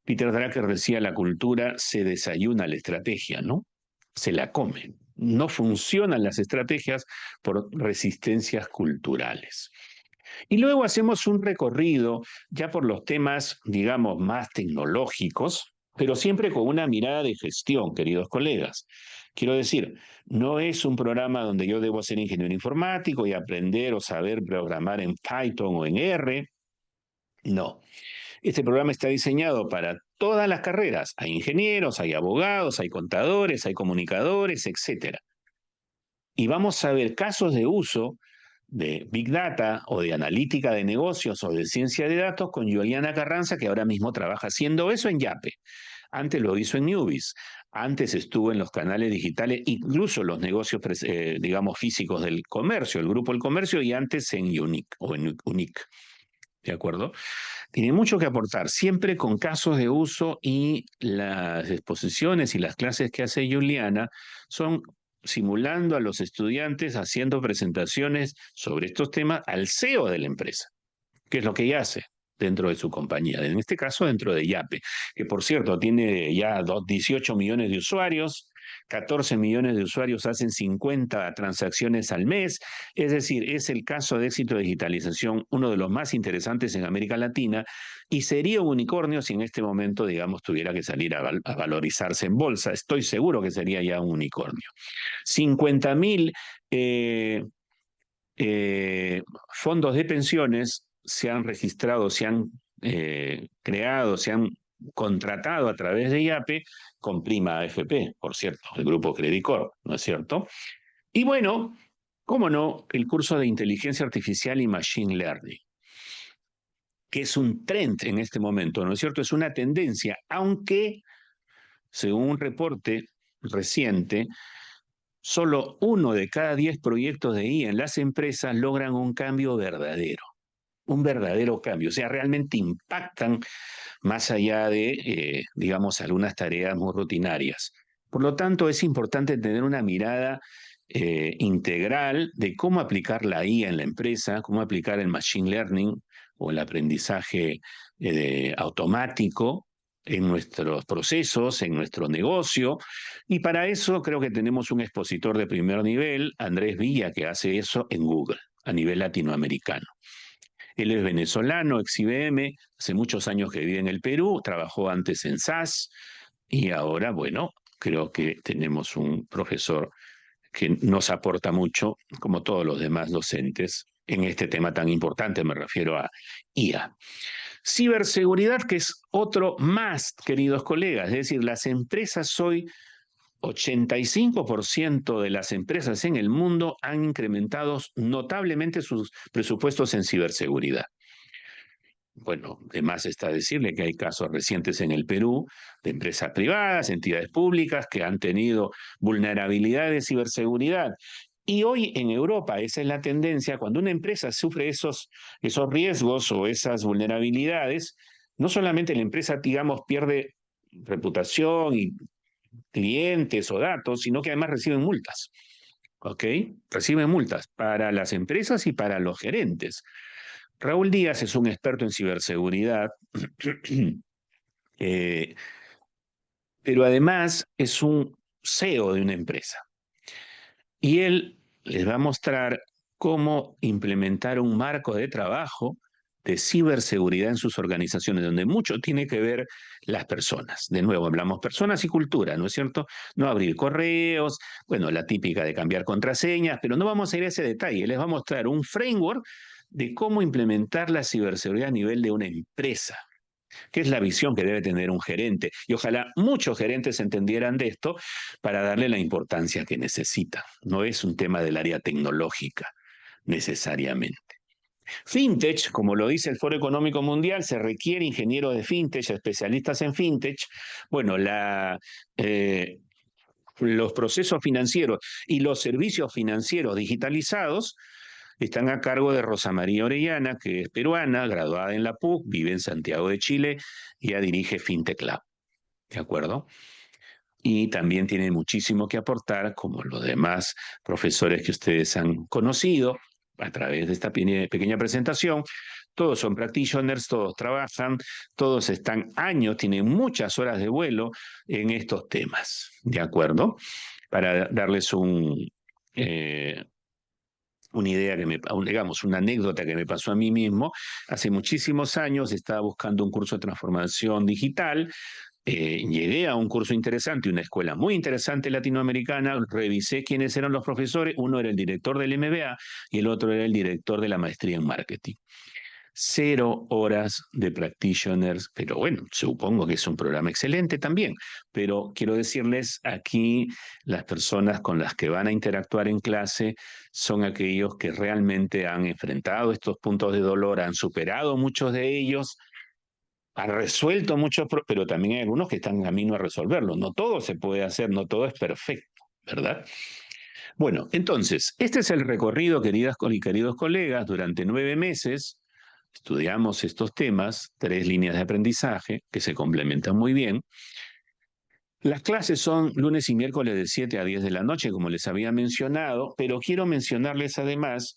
Peter Drucker decía, la cultura se desayuna a la estrategia, ¿no? Se la come. No funcionan las estrategias por resistencias culturales. Y luego hacemos un recorrido ya por los temas, digamos, más tecnológicos, pero siempre con una mirada de gestión, queridos colegas. Quiero decir, no es un programa donde yo debo ser ingeniero informático y aprender o saber programar en Python o en R. No. Este programa está diseñado para todas las carreras. Hay ingenieros, hay abogados, hay contadores, hay comunicadores, etc. Y vamos a ver casos de uso de Big Data o de analítica de negocios o de ciencia de datos con Juliana Carranza, que ahora mismo trabaja haciendo eso en Yape. Antes lo hizo en Newbies, antes estuvo en los canales digitales, incluso los negocios, digamos, físicos del comercio, el grupo del comercio, y antes en Unique o en Unique. ¿De acuerdo? Tiene mucho que aportar, siempre con casos de uso, y las exposiciones y las clases que hace Juliana son simulando a los estudiantes haciendo presentaciones sobre estos temas al CEO de la empresa, que es lo que ella hace dentro de su compañía, en este caso dentro de Yape, que por cierto tiene ya 18 millones de usuarios, 14 millones de usuarios hacen 50 transacciones al mes, es decir, es el caso de éxito de digitalización, uno de los más interesantes en América Latina, y sería un unicornio si en este momento, digamos, tuviera que salir a valorizarse en bolsa. Estoy seguro que sería ya un unicornio. 50.000 fondos de pensiones se han registrado, se han creado, se han contratado a través de IAPE con Prima AFP, por cierto, el grupo Credit Corp, ¿no es cierto? Y bueno, cómo no, el curso de inteligencia artificial y machine learning, que es un trend en este momento, ¿no es cierto? Es una tendencia, aunque, según un reporte reciente, solo 1 de cada 10 proyectos de IA en las empresas logran un verdadero cambio, o sea, realmente impactan más allá de, digamos, algunas tareas muy rutinarias. Por lo tanto, es importante tener una mirada integral de cómo aplicar la IA en la empresa, cómo aplicar el machine learning o el aprendizaje automático en nuestros procesos, en nuestro negocio. Y para eso creo que tenemos un expositor de primer nivel, Andrés Villa, que hace eso en Google, a nivel latinoamericano. Él es venezolano, ex IBM, hace muchos años que vive en el Perú, trabajó antes en SAS y ahora, bueno, creo que tenemos un profesor que nos aporta mucho, como todos los demás docentes, en este tema tan importante, me refiero a IA. Ciberseguridad, que es otro más, queridos colegas, es decir, las empresas hoy 85% de las empresas en el mundo han incrementado notablemente sus presupuestos en ciberseguridad. Bueno, de más está decirle que hay casos recientes en el Perú de empresas privadas, entidades públicas que han tenido vulnerabilidades de ciberseguridad. Y hoy en Europa esa es la tendencia, cuando una empresa sufre esos riesgos o esas vulnerabilidades, no solamente la empresa, digamos, pierde reputación y clientes o datos, sino que además reciben multas. ¿Ok? Reciben multas para las empresas y para los gerentes. Raúl Díaz es un experto en ciberseguridad, eh, pero además es un CEO de una empresa. Y él les va a mostrar cómo implementar un marco de trabajo de ciberseguridad en sus organizaciones, donde mucho tiene que ver las personas. De nuevo, hablamos personas y cultura, ¿no es cierto? No abrir correos, bueno, la típica de cambiar contraseñas, pero no vamos a ir a ese detalle. Les va a mostrar un framework de cómo implementar la ciberseguridad a nivel de una empresa, que es la visión que debe tener un gerente. Y ojalá muchos gerentes entendieran de esto para darle la importancia que necesita. No es un tema del área tecnológica necesariamente. Fintech, como lo dice el Foro Económico Mundial, se requiere ingenieros de fintech, especialistas en fintech. Bueno, los procesos financieros y los servicios financieros digitalizados están a cargo de Rosa María Orellana, que es peruana, graduada en la PUC, vive en Santiago de Chile y ya dirige FinTech Lab. ¿De acuerdo? Y también tiene muchísimo que aportar, como los demás profesores que ustedes han conocido a través de esta pequeña presentación. Todos son practitioners, todos trabajan, todos están años, tienen muchas horas de vuelo en estos temas. ¿De acuerdo? Para darles una idea digamos, una anécdota que me pasó a mí mismo. Hace muchísimos años estaba buscando un curso de transformación digital. Llegué a un curso interesante, una escuela muy interesante latinoamericana, revisé quiénes eran los profesores, uno era el director del MBA y el otro era el director de la maestría en marketing. 0 horas de practitioners, pero bueno, supongo que es un programa excelente también, pero quiero decirles aquí, las personas con las que van a interactuar en clase son aquellos que realmente han enfrentado estos puntos de dolor, han superado muchos de ellos, han resuelto muchos, pero también hay algunos que están en camino a resolverlo. No todo se puede hacer, no todo es perfecto, ¿verdad? Bueno, entonces, este es el recorrido, queridas y queridos colegas, durante 9 meses. Estudiamos estos temas, 3 líneas de aprendizaje que se complementan muy bien. Las clases son lunes y miércoles de 7 a 10 de la noche, como les había mencionado, pero quiero mencionarles además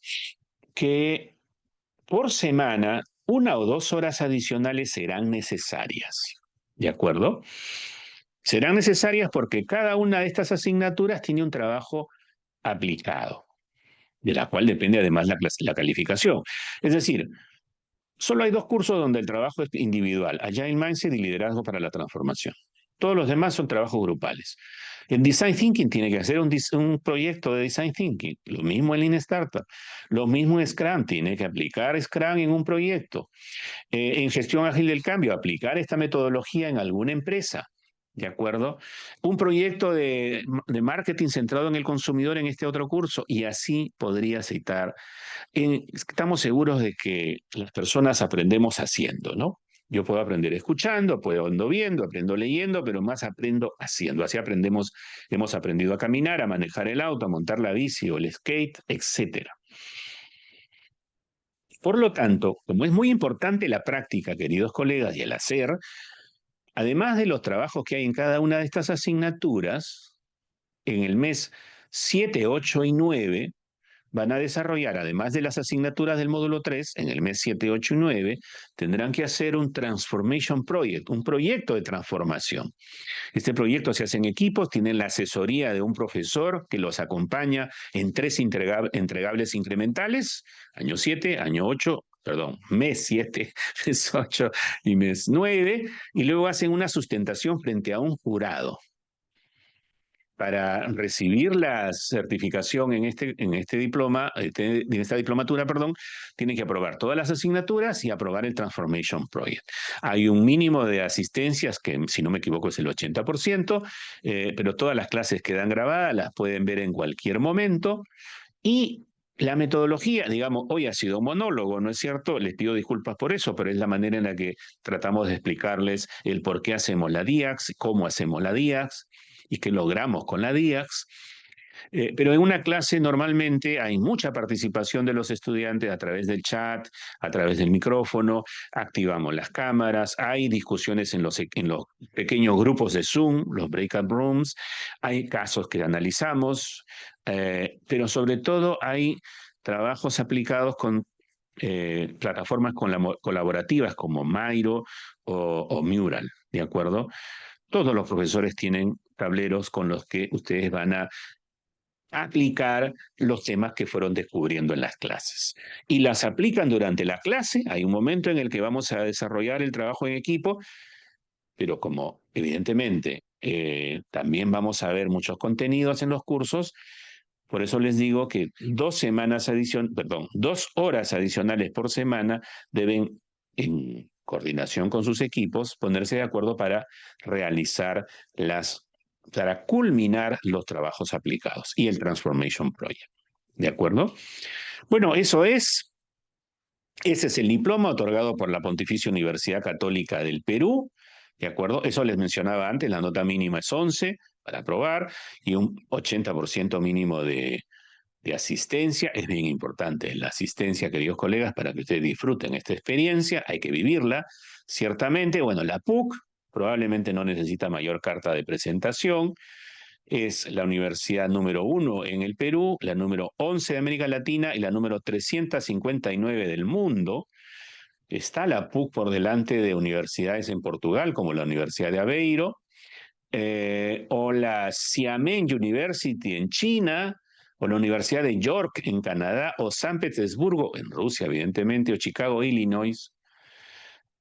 que por semana 1 o 2 horas adicionales serán necesarias. ¿De acuerdo? Serán necesarias porque cada una de estas asignaturas tiene un trabajo aplicado, de la cual depende además la calificación. Es decir, solo hay dos cursos donde el trabajo es individual: Agile Mindset y Liderazgo para la Transformación. Todos los demás son trabajos grupales. En Design Thinking tiene que hacer un proyecto de Design Thinking. Lo mismo en Lean Startup. Lo mismo en Scrum. Tiene que aplicar Scrum en un proyecto. En Gestión Ágil del Cambio, aplicar esta metodología en alguna empresa. ¿De acuerdo? Un proyecto de marketing centrado en el consumidor en este otro curso. Y así podría citar. Estamos seguros de que las personas aprendemos haciendo, ¿no? Yo puedo aprender escuchando, puedo ando viendo, aprendo leyendo, pero más aprendo haciendo. Así aprendemos, hemos aprendido a caminar, a manejar el auto, a montar la bici o el skate, etcétera. Por lo tanto, como es muy importante la práctica, queridos colegas, y el hacer, además de los trabajos que hay en cada una de estas asignaturas, en el mes 7, 8 y 9 van a desarrollar, además de las asignaturas del módulo 3, en el mes 7, 8 y 9, tendrán que hacer un Transformation Project, un proyecto de transformación. Este proyecto se hace en equipos, tienen la asesoría de un profesor que los acompaña en 3 entregables incrementales, año 7, año 8, perdón, mes 7, mes 8 y mes 9, y luego hacen una sustentación frente a un jurado. Para recibir la certificación en este diploma, en esta diplomatura, perdón, tienen que aprobar todas las asignaturas y aprobar el Transformation Project. Hay un mínimo de asistencias que, si no me equivoco, es el 80%, pero todas las clases quedan grabadas, las pueden ver en cualquier momento. Y la metodología, digamos, hoy ha sido un monólogo, ¿no es cierto? Les pido disculpas por eso, pero es la manera en la que tratamos de explicarles el por qué hacemos la DIAX, cómo hacemos la DIAX y qué logramos con la DIAX. Pero en una clase normalmente hay mucha participación de los estudiantes a través del chat, a través del micrófono, activamos las cámaras, hay discusiones en los pequeños grupos de Zoom, los breakout rooms, hay casos que analizamos, pero sobre todo hay trabajos aplicados con plataformas colaborativas como Miro o Mural, ¿de acuerdo? Todos los profesores tienen tableros con los que ustedes van a aplicar los temas que fueron descubriendo en las clases. Y las aplican durante la clase. Hay un momento en el que vamos a desarrollar el trabajo en equipo, pero como evidentemente también vamos a ver muchos contenidos en los cursos, por eso les digo que 2 horas adicionales por semana deben, en coordinación con sus equipos, ponerse de acuerdo para culminar los trabajos aplicados y el Transformation Project. ¿De acuerdo? Bueno, ese es el diploma otorgado por la Pontificia Universidad Católica del Perú. ¿De acuerdo? Eso les mencionaba antes, la nota mínima es 11 para aprobar y un 80% mínimo de asistencia. Es bien importante la asistencia, queridos colegas, para que ustedes disfruten esta experiencia. Hay que vivirla, ciertamente. Bueno, la PUC probablemente no necesita mayor carta de presentación. Es la universidad número 1 en el Perú, la número 11 de América Latina y la número 359 del mundo. Está la PUC por delante de universidades en Portugal, como la Universidad de Aveiro, o la Xiamen University en China, o la Universidad de York en Canadá, o San Petersburgo en Rusia, evidentemente, o Chicago, Illinois,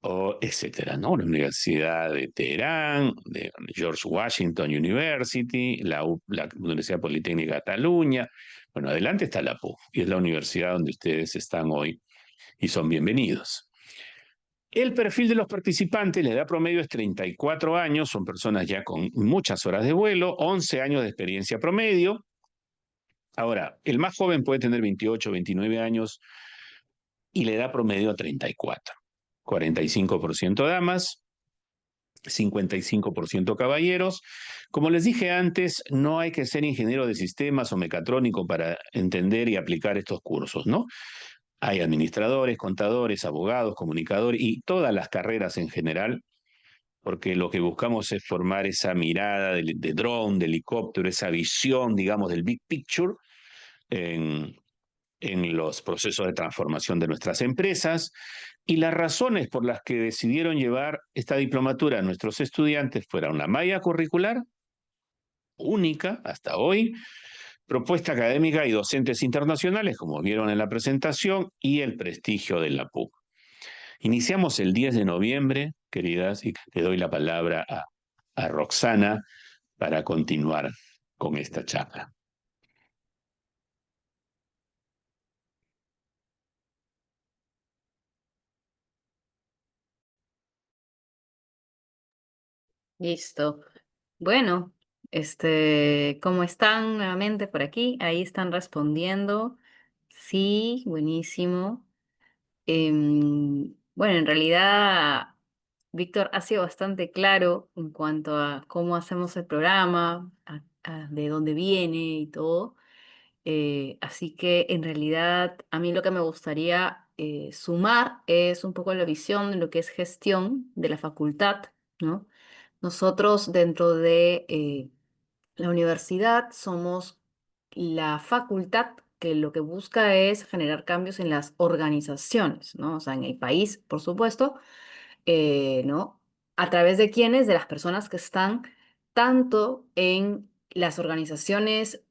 o etcétera, ¿no? La Universidad de Teherán, de George Washington University, la Universidad Politécnica de Cataluña. Bueno, adelante está la PUC, y es la universidad donde ustedes están hoy y son bienvenidos. El perfil de los participantes, la edad promedio es 34 años, son personas ya con muchas horas de vuelo, 11 años de experiencia promedio. Ahora, el más joven puede tener 28, 29 años y la edad promedio a 34. 45% damas, 55% caballeros. Como les dije antes, no hay que ser ingeniero de sistemas o mecatrónico para entender y aplicar estos cursos, ¿no? Hay administradores, contadores, abogados, comunicadores y todas las carreras en general, porque lo que buscamos es formar esa mirada de drone, de helicóptero, esa visión, digamos, del big picture en en los procesos de transformación de nuestras empresas, y las razones por las que decidieron llevar esta diplomatura a nuestros estudiantes fueron una malla curricular única hasta hoy, propuesta académica y docentes internacionales, como vieron en la presentación, y el prestigio de la PUC. Iniciamos el 10 de noviembre, queridas, y le doy la palabra a Roxana para continuar con esta charla. Listo. Bueno, ¿cómo están nuevamente por aquí? Ahí están respondiendo. Sí, buenísimo. Bueno, en realidad, Víctor ha sido bastante claro en cuanto a cómo hacemos el programa, de dónde viene y todo. Así que en realidad a mí lo que me gustaría sumar es un poco la visión de lo que es gestión de la facultad, ¿no? Nosotros dentro de la universidad somos la facultad que lo que busca es generar cambios en las organizaciones, ¿no? O sea, en el país, por supuesto, ¿no? ¿A través de quiénes? De las personas que están tanto en las organizaciones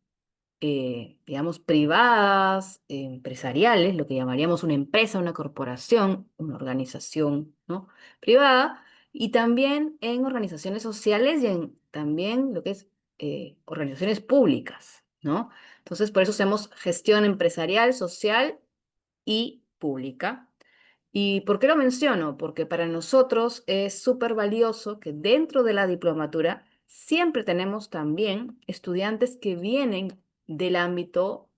digamos, privadas, empresariales, lo que llamaríamos una empresa, una corporación, una organización, ¿no? Privada, y también en organizaciones sociales y en también lo que es organizaciones públicas, ¿no? Entonces, por eso hacemos gestión empresarial, social y pública. ¿Y por qué lo menciono? Porque para nosotros es súper valioso que dentro de la diplomatura siempre tenemos también estudiantes que vienen del ámbito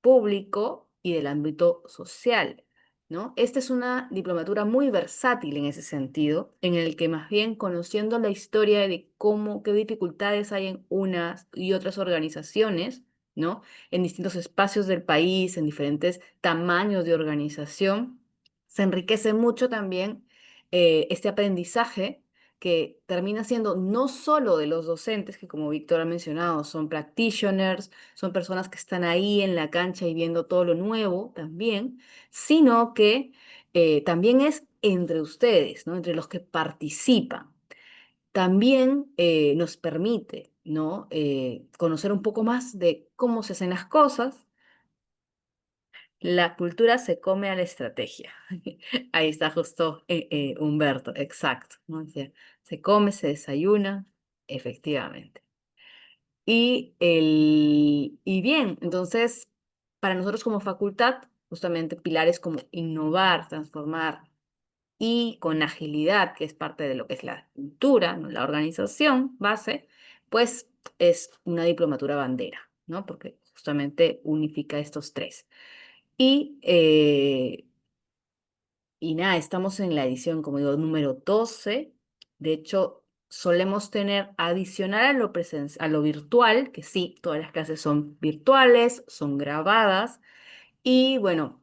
público y del ámbito social, ¿no? Esta es una diplomatura muy versátil en ese sentido, en el que más bien conociendo la historia de cómo, qué dificultades hay en unas y otras organizaciones, ¿no? En distintos espacios del país, en diferentes tamaños de organización se enriquece mucho también este aprendizaje que termina siendo no solo de los docentes, que como Víctor ha mencionado, son practitioners, son personas que están ahí en la cancha y viendo todo lo nuevo también, sino que también es entre ustedes, ¿no? Entre los que participan. También nos permite, ¿no? Conocer un poco más de cómo se hacen las cosas. La cultura se come a la estrategia. Ahí está justo Humberto, exacto, ¿no? O sea, se come, se desayuna, efectivamente. Y bien, entonces, para nosotros como facultad, justamente pilares como innovar, transformar y con agilidad, que es parte de lo que es la cultura, ¿no? La organización base, pues es una diplomatura bandera, ¿no? Porque justamente unifica estos tres. Y, eh, y nada, estamos en la edición, como digo, número 12. De hecho, solemos tener adicional a lo a lo virtual, que sí, todas las clases son virtuales, son grabadas, y bueno,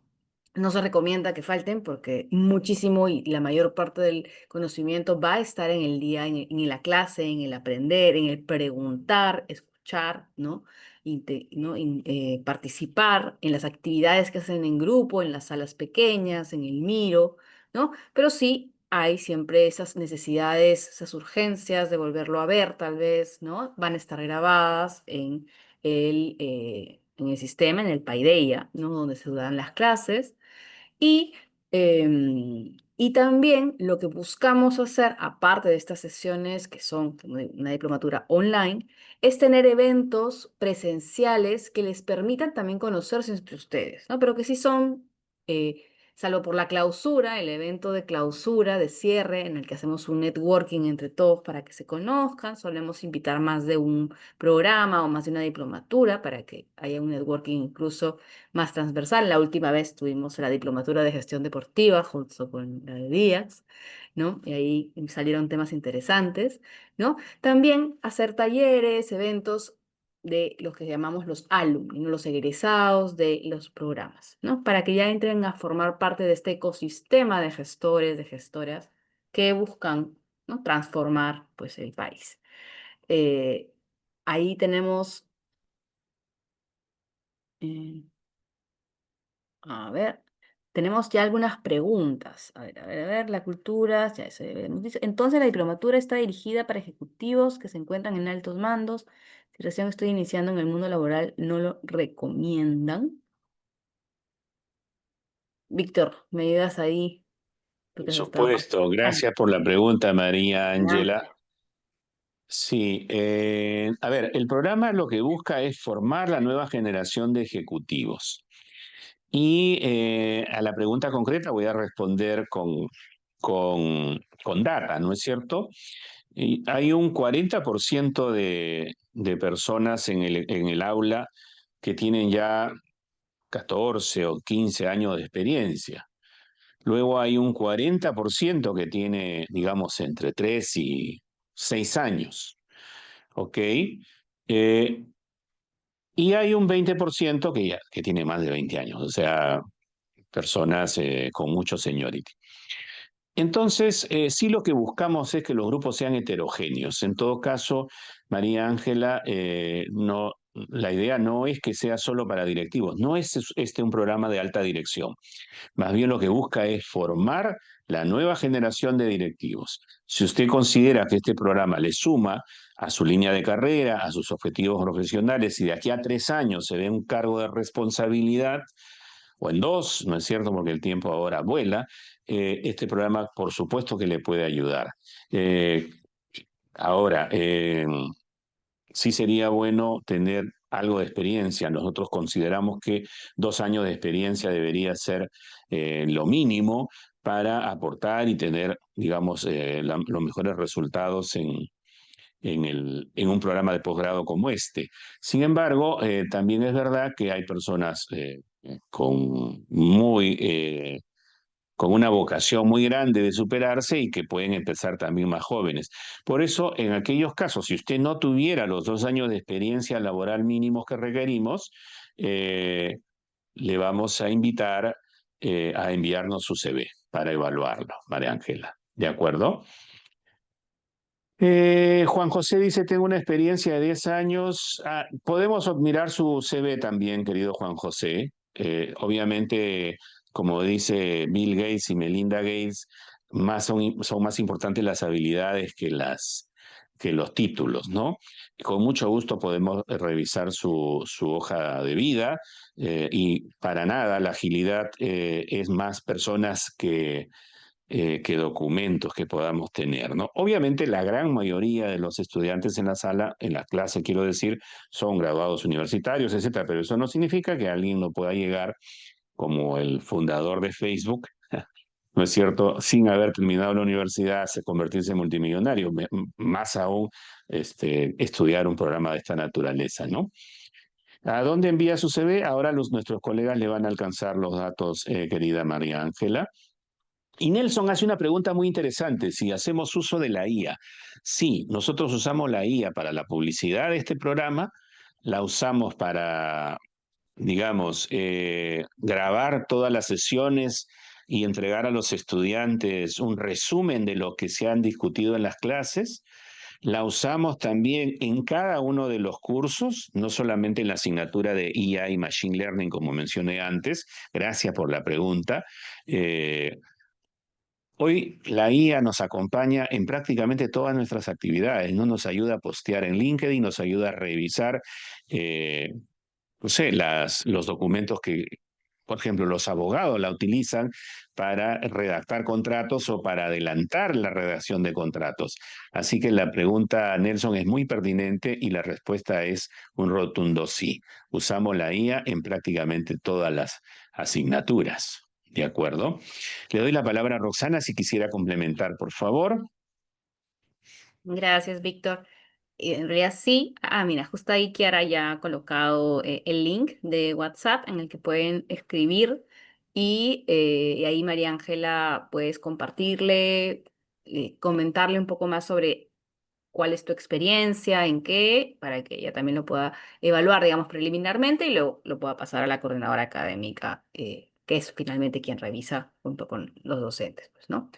no se recomienda que falten porque muchísimo y la mayor parte del conocimiento va a estar en el día, en la clase, en el aprender, en el preguntar, escuchar, ¿no? Participar en las actividades que hacen en grupo, en las salas pequeñas, en el miro, ¿no? Pero sí hay siempre esas necesidades, esas urgencias de volverlo a ver, tal vez, ¿no? Van a estar grabadas en el sistema, en el Paideia, ¿no? Donde se dan las clases. Y, y también lo que buscamos hacer, aparte de estas sesiones que son como una diplomatura online, es tener eventos presenciales que les permitan también conocerse entre ustedes, ¿no? Pero que sí son, eh, salvo por la clausura, el evento de clausura, de cierre, en el que hacemos un networking entre todos para que se conozcan, solemos invitar más de un programa o más de una diplomatura para que haya un networking incluso más transversal. La última vez tuvimos la diplomatura de gestión deportiva junto con la de Díaz, ¿no? Y ahí salieron temas interesantes, ¿no? También hacer talleres, eventos de los que llamamos los alumni, ¿no? Los egresados de los programas, ¿no? Para que ya entren a formar parte de este ecosistema de gestores, de gestoras que buscan, ¿no? Transformar, pues, el país. Eh, ahí tenemos... eh, A ver, tenemos ya algunas preguntas. A ver, la cultura, ya eso ya hemos dicho. Entonces, la diplomatura está dirigida para ejecutivos que se encuentran en altos mandos. Si recién estoy iniciando en el mundo laboral, ¿no lo recomiendan? Víctor, ¿me ayudas ahí? Por Porque has estado supuesto, participando. gracias por la pregunta, María Ángela. Gracias. Sí, a ver, el programa lo que busca es formar la nueva generación de ejecutivos. Y a la pregunta concreta voy a responder con data, ¿no es cierto? Y hay un 40% de personas en el aula que tienen ya 14 o 15 años de experiencia. Luego hay un 40% que tiene, digamos, entre 3 y 6 años. ¿Ok? Y hay un 20% que tiene más de 20 años, o sea, personas con mucho seniority. Entonces, sí lo que buscamos es que los grupos sean heterogéneos. En todo caso, María Ángela, no, la idea no es que sea solo para directivos, no es este un programa de alta dirección. Más bien lo que busca es formar la nueva generación de directivos. Si usted considera que este programa le suma a su línea de carrera, a sus objetivos profesionales y de aquí a 3 años se ve un cargo de responsabilidad, o en dos, ¿no es cierto? Porque el tiempo ahora vuela, este programa por supuesto que le puede ayudar. Eh, ahora, sí sería bueno tener algo de experiencia. Nosotros consideramos que 2 años de experiencia debería ser lo mínimo para aportar y tener, digamos, los mejores resultados en un programa de posgrado como este. Sin embargo, también es verdad que hay personas con una vocación muy grande de superarse y que pueden empezar también más jóvenes. Por eso, en aquellos casos, si usted no tuviera los 2 años de experiencia laboral mínimos que requerimos, eh, le vamos a invitar a enviarnos su CV para evaluarlo, María Ángela. ¿De acuerdo? Juan José dice, tengo una experiencia de 10 años. Ah, podemos admirar su CV también, querido Juan José. Obviamente, como dice Bill Gates y Melinda Gates, son más importantes las habilidades que los títulos, ¿no? Con mucho gusto podemos revisar su hoja de vida y para nada la agilidad es más personas que documentos que podamos tener, ¿no? Obviamente la gran mayoría de los estudiantes en la sala, en la clase quiero decir, son graduados universitarios, etcétera, pero eso no significa que alguien no pueda llegar como el fundador de Facebook, ¿no es cierto?, sin haber terminado la universidad, se convertirse en multimillonario, más aún estudiar un programa de esta naturaleza, ¿no? ¿A dónde envía su CV? Ahora nuestros colegas le van a alcanzar los datos, querida María Ángela. Y Nelson hace una pregunta muy interesante, si hacemos uso de la IA. Sí, nosotros usamos la IA para la publicidad de este programa, la usamos para, digamos, grabar todas las sesiones y entregar a los estudiantes un resumen de lo que se han discutido en las clases. La usamos también en cada uno de los cursos, no solamente en la asignatura de IA y Machine Learning, como mencioné antes. Gracias por la pregunta. Hoy la IA nos acompaña en prácticamente todas nuestras actividades, ¿no? Nos ayuda a postear en LinkedIn, nos ayuda a revisar, eh, no sé, los documentos que, por ejemplo, los abogados la utilizan para redactar contratos o para adelantar la redacción de contratos. Así que la pregunta, Nelson, es muy pertinente y la respuesta es un rotundo sí. Usamos la IA en prácticamente todas las asignaturas. ¿De acuerdo? Le doy la palabra a Roxana si quisiera complementar, por favor. Gracias, Víctor. En realidad sí. Mira, justo ahí Kiara ya ha colocado el link de WhatsApp en el que pueden escribir y ahí María Ángela puedes compartirle, comentarle un poco más sobre cuál es tu experiencia, en qué, para que ella también lo pueda evaluar, digamos, preliminarmente y luego lo pueda pasar a la coordinadora académica, que es finalmente quien revisa junto con los docentes, pues, ¿no?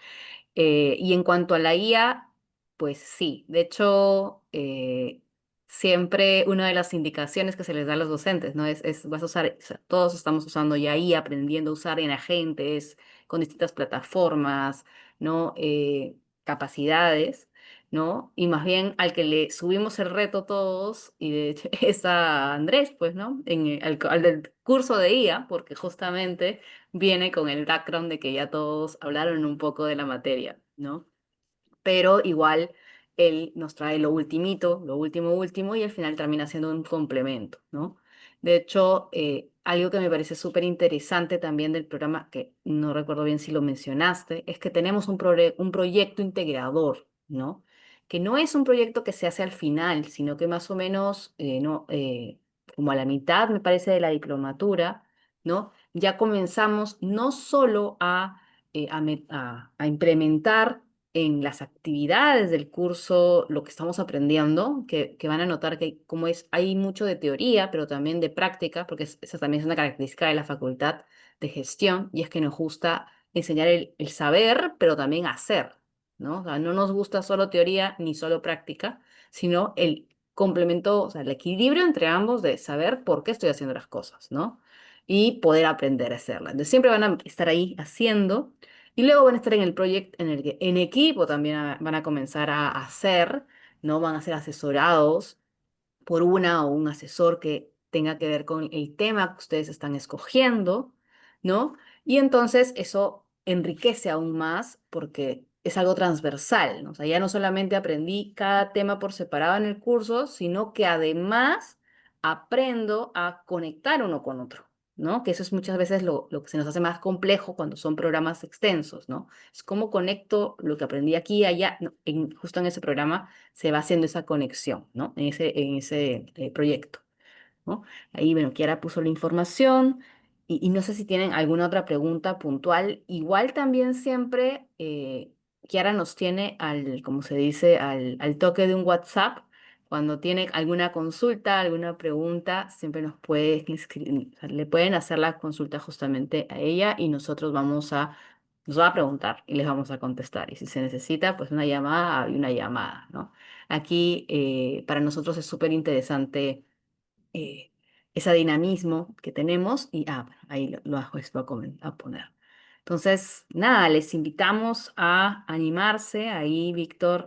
Y en cuanto a la IA, pues sí, de hecho, siempre una de las indicaciones que se les da a los docentes, ¿no? Vas a usar, o sea, todos estamos usando ya ahí, aprendiendo a usar en agentes, con distintas plataformas, ¿no? Capacidades, ¿no? Y más bien al que le subimos el reto todos, y de hecho es a Andrés, pues, ¿no? Al del curso de IA, porque justamente viene con el background de que ya todos hablaron un poco de la materia, ¿no? Pero igual él nos trae lo ultimito, lo último último, y al final termina siendo un complemento, ¿no? De hecho, algo que me parece súper interesante también del programa, que no recuerdo bien si lo mencionaste, es que tenemos un proyecto integrador, ¿no? Que no es un proyecto que se hace al final, sino que más o menos, no, como a la mitad, me parece, de la diplomatura, ¿no? Ya comenzamos no solo a implementar en las actividades del curso lo que estamos aprendiendo, que van a notar que como hay mucho de teoría, pero también de práctica, porque esa también es una característica de la facultad de gestión, y es que nos gusta enseñar el saber, pero también hacer, ¿no? O sea, no nos gusta solo teoría ni solo práctica, sino el complemento, o sea, el equilibrio entre ambos de saber por qué estoy haciendo las cosas, ¿no? Y poder aprender a hacerlas. Entonces siempre van a estar ahí haciendo. Y luego van a estar en el proyecto en el que en equipo también van a comenzar a hacer, ¿no? Van a ser asesorados por una o un asesor que tenga que ver con el tema que ustedes están escogiendo, ¿no? Y entonces eso enriquece aún más porque es algo transversal, ¿no? O sea, ya no solamente aprendí cada tema por separado en el curso, sino que además aprendo a conectar uno con otro, ¿no? Que eso es muchas veces lo que se nos hace más complejo cuando son programas extensos, ¿no? Es cómo conecto lo que aprendí aquí y allá, ¿no? Justo en ese programa se va haciendo esa conexión, ¿no? En ese proyecto, ¿no? Ahí, bueno, Kiara puso la información y no sé si tienen alguna otra pregunta puntual. Igual también siempre Kiara nos tiene como se dice, al toque de un WhatsApp. Cuando tiene alguna consulta, alguna pregunta, siempre o sea, le pueden hacer la consulta justamente a ella y nos va a preguntar y les vamos a contestar. Y si se necesita, pues una llamada, hay una llamada, ¿no? Aquí para nosotros es súper interesante eh, ese dinamismo que tenemos y bueno, ahí lo hago esto a poner. Entonces, nada, les invitamos a animarse. Ahí Víctor